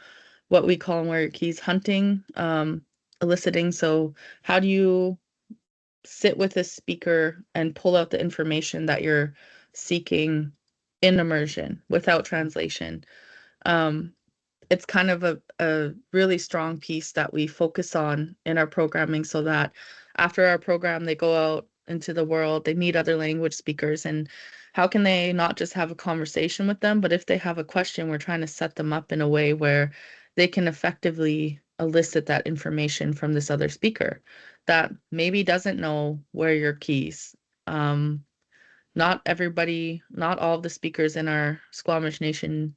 what we call in Where Your Keys hunting, eliciting. So how do you sit with a speaker and pull out the information that you're seeking in immersion without translation? It's kind of a really strong piece that we focus on in our programming, so that after our program, they go out into the world, they meet other language speakers, and how can they not just have a conversation with them, but if they have a question, we're trying to set them up in a way where they can effectively elicit that information from this other speaker that maybe doesn't know Where Your Keys. Not all of the speakers in our Squamish Nation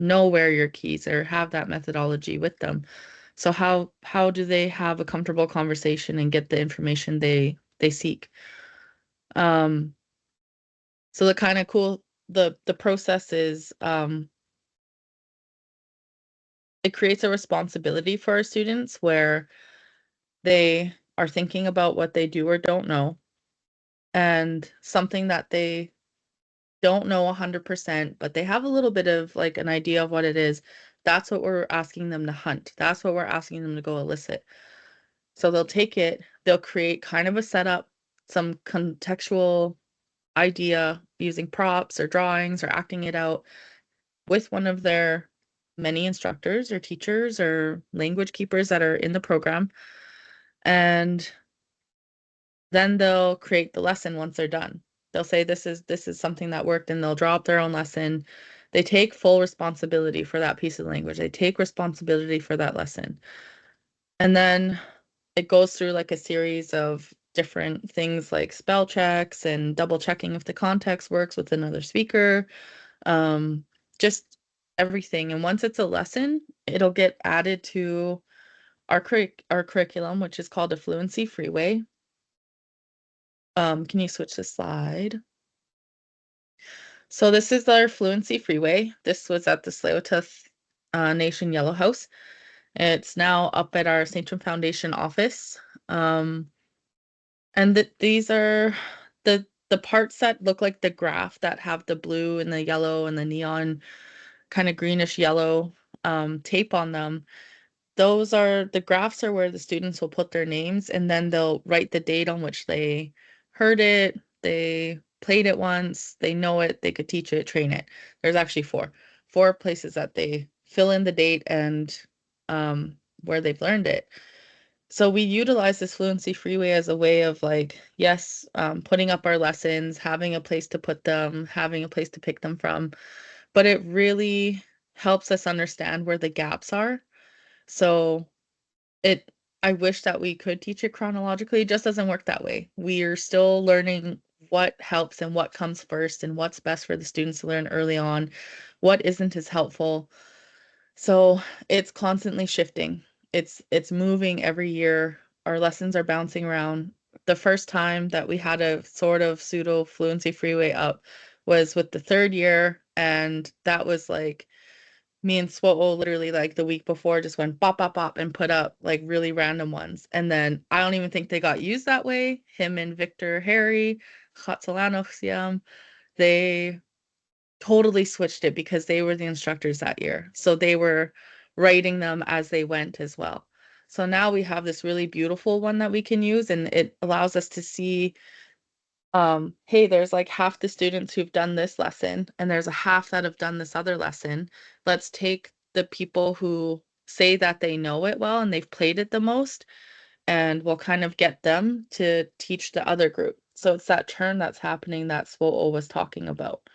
know Where Your Keys or have that methodology with them. So how do they have a comfortable conversation and get the information they seek? So the kind of cool the process is it creates a responsibility for our students where they are thinking about what they do or don't know, and something that they don't know 100%, but they have a little bit of like an idea of what it is. That's what we're asking them to hunt. That's what we're asking them to go elicit. So they'll take it, they'll create kind of a setup, some contextual idea using props or drawings or acting it out with one of their many instructors or teachers or language keepers that are in the program. And then they'll create the lesson once they're done. They'll say this is something that worked, and they'll draw up their own lesson. They take full responsibility for that piece of language. They take responsibility for that lesson. And then it goes through like a series of different things like spell checks and double checking if the context works with another speaker. Just everything. And once it's a lesson, it'll get added to our curriculum, which is called a Fluency Freeway. Can you switch the slide? So this is our Fluency Freeway. This was at the Swu7wu Nation Yellow House. It's now up at our Sníchim Foundation office. And these are the parts that look like the graph that have the blue and the yellow and the neon kind of greenish yellow tape on them. Those are the graphs are where the students will put their names, and then they'll write the date on which they heard it, they played it once, they know it, they could teach it, train it. There's actually four places that they fill in the date and where they've learned it. So we utilize this Fluency Freeway as a way of like, yes, putting up our lessons, having a place to put them, having a place to pick them from, but it really helps us understand where the gaps are. So I wish that we could teach it chronologically. It just doesn't work that way. We are still learning what helps and what comes first and what's best for the students to learn early on, what isn't as helpful. So it's constantly shifting. It's moving every year. Our lessons are bouncing around. The first time that we had a sort of pseudo fluency freeway up was with the third year, and that was like me and Swu7wu literally like the week before just went bop bop bop and put up like really random ones. And then I don't even think they got used that way. Him and Victor Harry, ḵ'em, they totally switched it because they were the instructors that year. So they were writing them as they went as well. So now we have this really beautiful one that we can use, and it allows us to see hey, there's like half the students who've done this lesson, and there's a half that have done this other lesson. Let's take the people who say that they know it well and they've played it the most, and we'll kind of get them to teach the other group. So it's that turn that's happening that Swu7wu was talking about.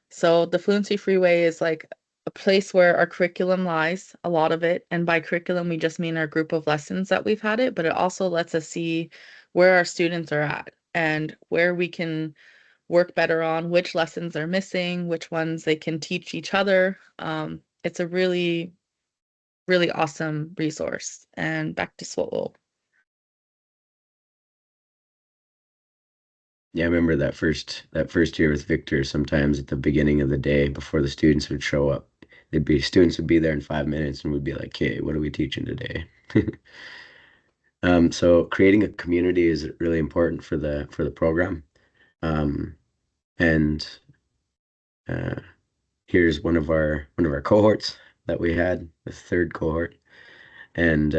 So the Fluency Freeway is like a place where our curriculum lies, a lot of it. And by curriculum, we just mean our group of lessons that we've had it, but it also lets us see where our students are at and where we can work better on, which lessons are missing, which ones they can teach each other. It's a really, really awesome resource. And back to Swu7wu. Yeah, I remember that first year with Victor. Sometimes at the beginning of the day, before the students would show up, students would be there in 5 minutes, and we'd be like, "Okay, what are we teaching today?" So creating a community is really important for the program. And here's one of our cohorts that we had, the third cohort, and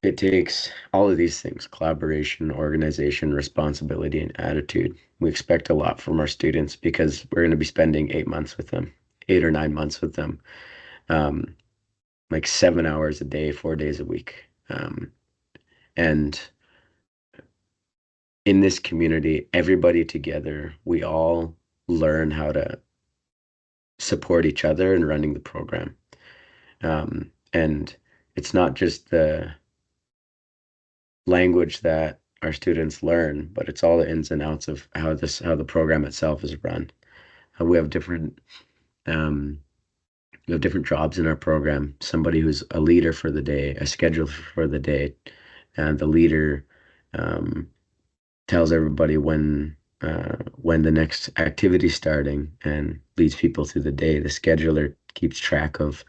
it takes all of these things: collaboration, organization, responsibility, and attitude. We expect a lot from our students because we're going to be spending 8 months with them, 8 or 9 months with them, like 7 hours a day, 4 days a week. And in this community, everybody together, we all learn how to support each other in running the program. And it's not just the language that our students learn, but it's all the ins and outs of how the program itself is run. We have different We have different jobs in our program. Somebody who's a leader for the day, a scheduler for the day, and the leader um, tells everybody when the next activity is starting and leads people through the day. The scheduler keeps track of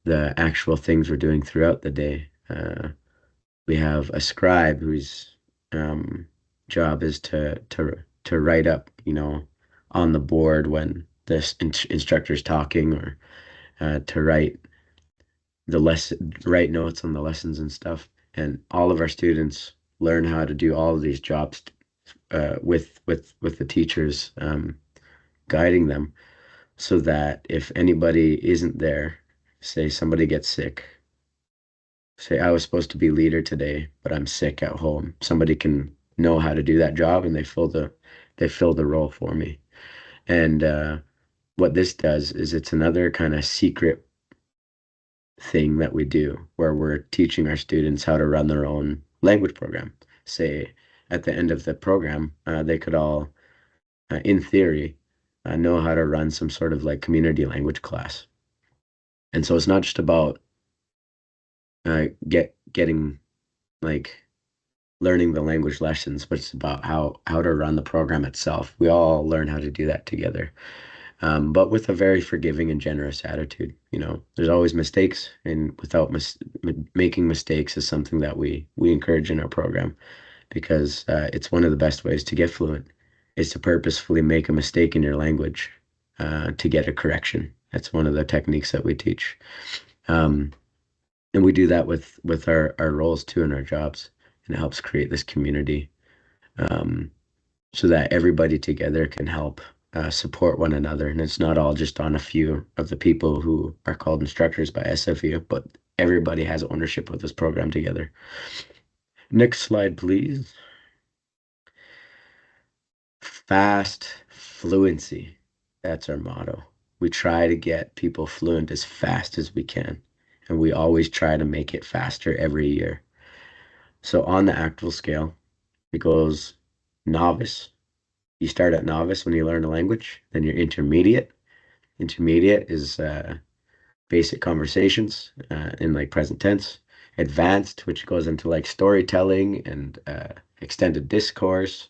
the actual things we're doing throughout the day. We have a scribe whose job is to write up, on the board when the instructor's talking, or to write notes on the lessons and stuff. And all of our students learn how to do all of these jobs with the teachers guiding them, so that if anybody isn't there, say somebody gets sick, say I was supposed to be leader today, but I'm sick at home, somebody can know how to do that job, and they fill the role for me. And what this does is it's another kind of secret thing that we do where we're teaching our students how to run their own language program. Say at the end of the program, they could all, in theory, know how to run some sort of like community language class. And so it's not just about getting like learning the language lessons, but it's about how to run the program itself. We all learn how to do that together, but with a very forgiving and generous attitude. There's always mistakes, and without making mistakes is something that we encourage in our program, because it's one of the best ways to get fluent is to purposefully make a mistake in your language to get a correction. That's one of the techniques that we teach. Um, and we do that with our roles too in our jobs, and it helps create this community, um, so that everybody together can help support one another. And it's not all just on a few of the people who are called instructors by SFU, but everybody has ownership of this program together. Next slide, please. Fast fluency. That's our motto. We try to get people fluent as fast as we can, and we always try to make it faster every year. So on the actual scale, it goes novice. You start at novice when you learn a language, then you're intermediate. Intermediate is basic conversations in like present tense. Advanced, which goes into like storytelling and extended discourse.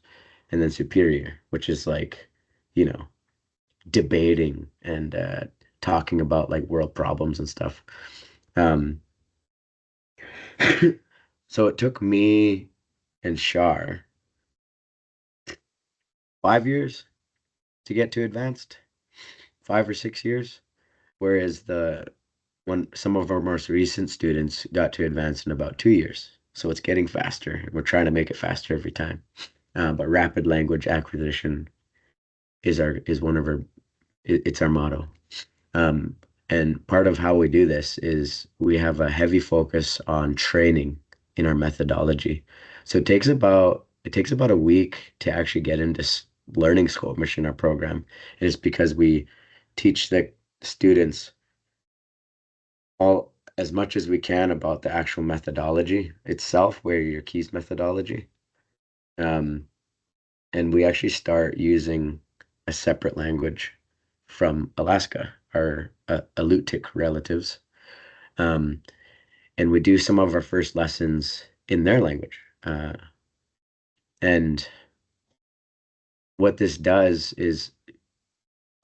And then superior, which is like, you know, debating and talking about like world problems and stuff. Um, so it took me and Char 5 years to get to advanced, 5 or 6 years, whereas the when some of our most recent students got to advanced in about 2 years. So it's getting faster. We're trying to make it faster every time. But rapid language acquisition is one of our it's our motto. Um, and part of how we do this is we have a heavy focus on training in our methodology. So it takes about a week to actually get into learning Squamish in our program. And it's because we teach the students all as much as we can about the actual methodology itself, where your keys methodology. Um, and we actually start using a separate language from Alaska, our Alutiiq relatives. Um, and we do some of our first lessons in their language. And what this does is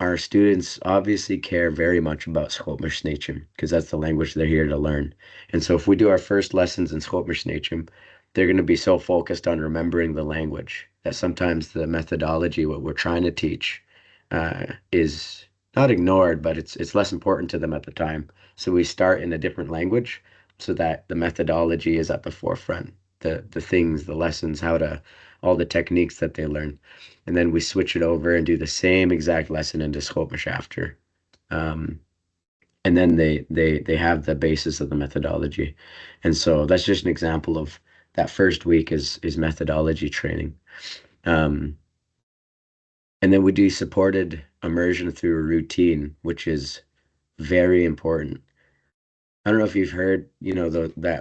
our students obviously care very much about Squamish Sníchim, because that's the language they're here to learn. And so if we do our first lessons in Squamish Sníchim, they're going to be so focused on remembering the language that sometimes the methodology, what we're trying to teach, is not ignored, but it's less important to them at the time. So we start in a different language so that the methodology is at the forefront, the things, the lessons, all the techniques that they learn. And then we switch it over and do the same exact lesson into Squamish after. Um, and then they have the basis of the methodology. And so that's just an example of that first week is methodology training. And then we do supported immersion through a routine, which is very important. I don't know if you've heard, the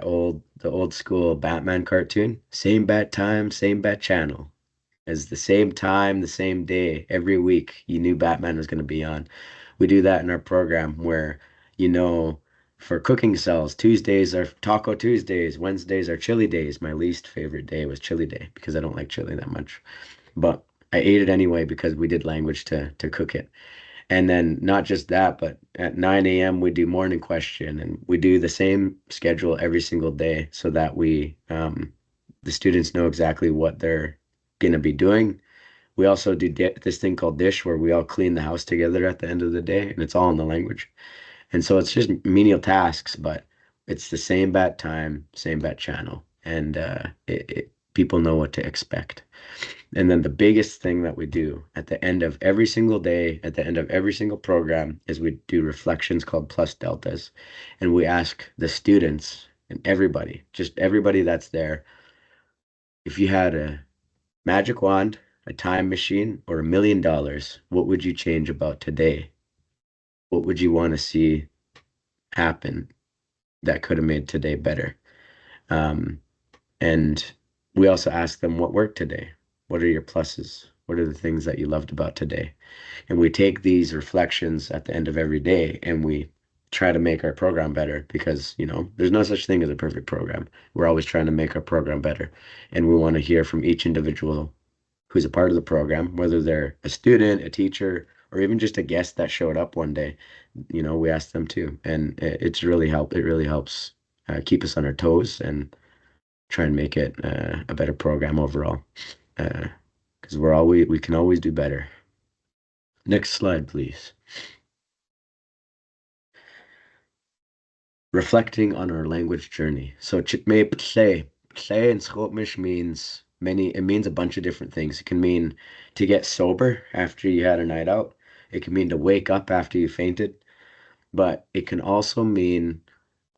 old school Batman cartoon, same bat time, same bat channel. As the same time, the same day, every week, you knew Batman was going to be on. we do that in our program where, you know, for cooking cells, Tuesdays are Taco Tuesdays, Wednesdays are chili days. My least favorite day was chili day because I don't like chili that much. But I ate it anyway because we did language to cook it. And then not just that, but at 9 a.m. we do morning question, and we do the same schedule every single day so that the students know exactly what they're going to be doing. We also do this thing called dish where we all clean the house together at the end of the day, and it's all in the language. And so it's just menial tasks, but it's the same bat time, same bat channel, and people know what to expect. And then the biggest thing that we do at the end of every single day, at the end of every single program, is we do reflections called plus deltas. And we ask the students and everybody, just everybody that's there, if you had a magic wand, a time machine, or $1 million, what would you change about today? What would you want to see happen that could have made today better? And we also ask them what worked today. What are your pluses? What are the things that you loved about today? And we take these reflections at the end of every day and we try to make our program better because, you know, there's no such thing as a perfect program. We're always trying to make our program better. And we want to hear from each individual who's a part of the program, whether they're a student, a teacher, or even just a guest that showed up one day. You know, we ask them too. And it's really helped. It really helps keep us on our toes and try and make it a better program overall. Because we can always do better. Next slide, please. Reflecting on our language journey. So ḳ'em ḳ'e in Squamish means it means a bunch of different things. It can mean to get sober after you had a night out. It can mean to wake up after you fainted. But it can also mean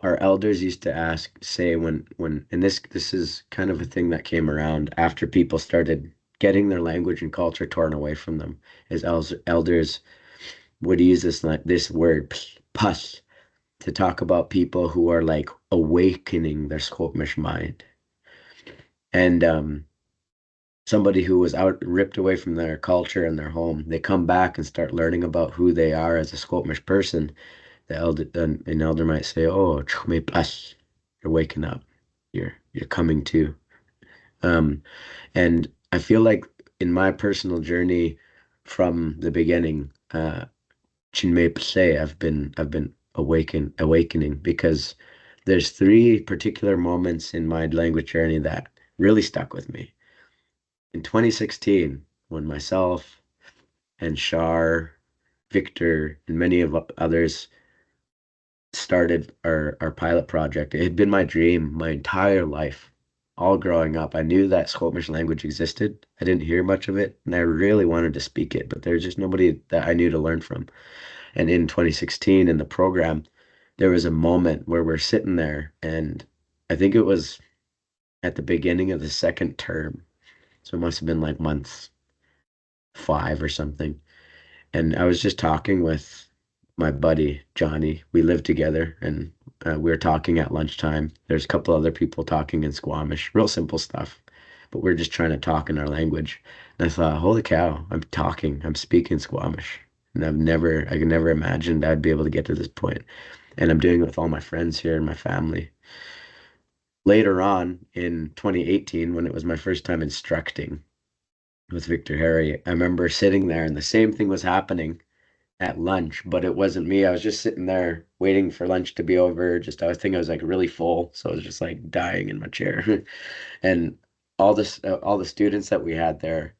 our elders used to say when and this is kind of a thing that came around after people started getting their language and culture torn away from them, is elders would use this word pas to talk about people who are like awakening their Squamish mind. And somebody who was ripped away from their culture and their home, they come back and start learning about who they are as a Squamish person. An elder might say, "Oh, you're waking up. You're coming to." And I feel like in my personal journey from the beginning, I've been awakening because there's three particular moments in my language journey that really stuck with me. In 2016, when myself and Char, Victor, and many of others started our pilot project, it had been my dream my entire life. All growing up, I knew that Squamish language existed. I didn't hear much of it, and I really wanted to speak it, but there's just nobody that I knew to learn from. And in 2016, in the program, there was a moment where we're sitting there, and I think it was at the beginning of the second term. So it must have been like month 5 or something. And I was just talking with my buddy, Johnny. We lived together, and we were talking at lunchtime. There's a couple other people talking in Squamish, real simple stuff, but we're just trying to talk in our language. And I thought, holy cow, I'm speaking Squamish. And I could never imagined I'd be able to get to this point. And I'm doing it with all my friends here and my family. Later on in 2018, when it was my first time instructing with Victor Harry, I remember sitting there and the same thing was happening at lunch, but it wasn't me. I was just sitting there waiting for lunch to be over. I was like really full, so I was just like dying in my chair. And all the students that we had there,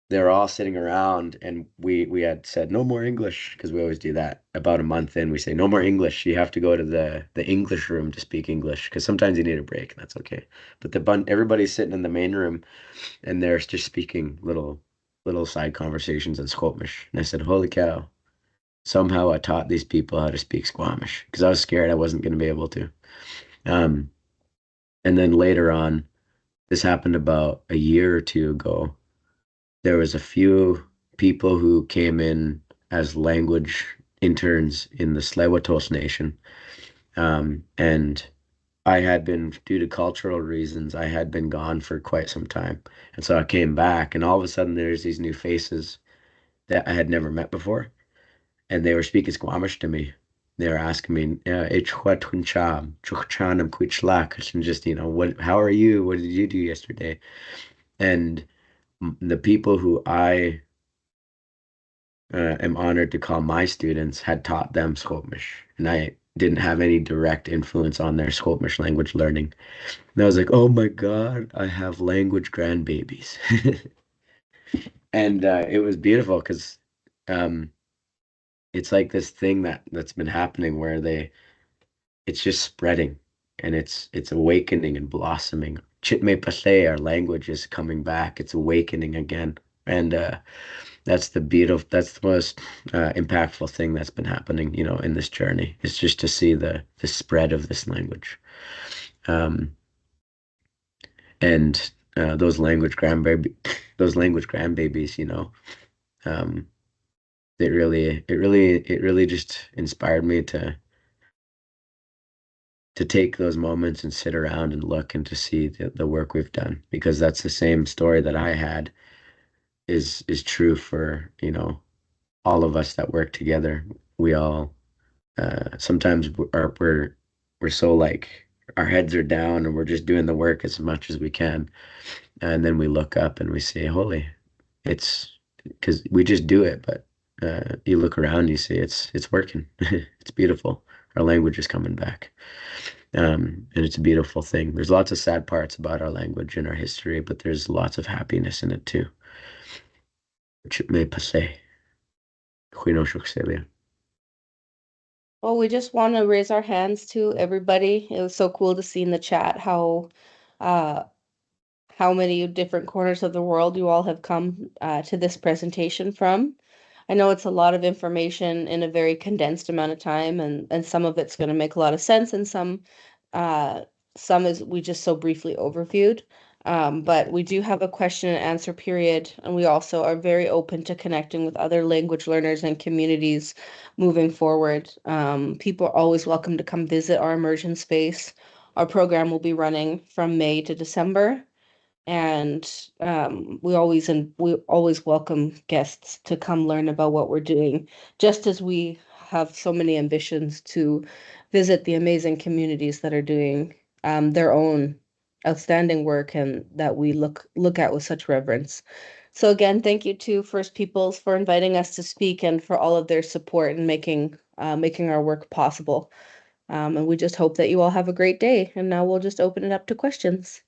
they're all sitting around, and we had said no more English because we always do that. About a month in, we say no more English. You have to go to the English room to speak English because sometimes you need a break, and that's okay. But everybody's sitting in the main room, and they're just speaking little side conversations in Squamish. And I said, holy cow, somehow I taught these people how to speak Squamish because I was scared I wasn't going to be able to. Um, and then later on, this happened about a year or two ago. There was a few people who came in as language interns in the Tsleil-Waututh Nation. And I had been, due to cultural reasons, I had been gone for quite some time. And so I came back, and all of a sudden there's these new faces that I had never met before. and they were speaking Squamish to me. They were asking me, and just, how are you? What did you do yesterday? And the people who I am honored to call my students had taught them Squamish, and I didn't have any direct influence on their Squamish language learning. And I was like, oh my God, I have language grandbabies. And it was beautiful because um, it's like this thing that's been happening where it's just spreading and it's awakening and blossoming. Chitme Pase, our language is coming back. It's awakening again. And that's the most impactful thing that's been happening, in this journey. It's just to see the spread of this language. Um, and those language grandbabies, um, it really just inspired me to take those moments and sit around and look and to see the work we've done, because that's the same story that I had is true for, all of us that work together. We all sometimes we're so like our heads are down and we're just doing the work as much as we can, and then we look up and we say, holy, it's because we just do it, but you look around, you see it's working. It's beautiful. Our language is coming back. And it's a beautiful thing. There's lots of sad parts about our language and our history, but there's lots of happiness in it too. Chipme Pase. Salia. Well, we just want to raise our hands to everybody. It was so cool to see in the chat uh, how many different corners of the world you all have come to this presentation from. I know it's a lot of information in a very condensed amount of time, and some of it's going to make a lot of sense, and some is we just so briefly overviewed. But we do have a question and answer period, and we also are very open to connecting with other language learners and communities moving forward. People are always welcome to come visit our immersion space. Our program will be running from May to December, and we always welcome guests to come learn about what we're doing, just as we have so many ambitions to visit the amazing communities that are doing their own outstanding work and that we look at with such reverence. So again, thank you to First Peoples for inviting us to speak and for all of their support and making our work possible. And we just hope that you all have a great day. And now we'll just open it up to questions.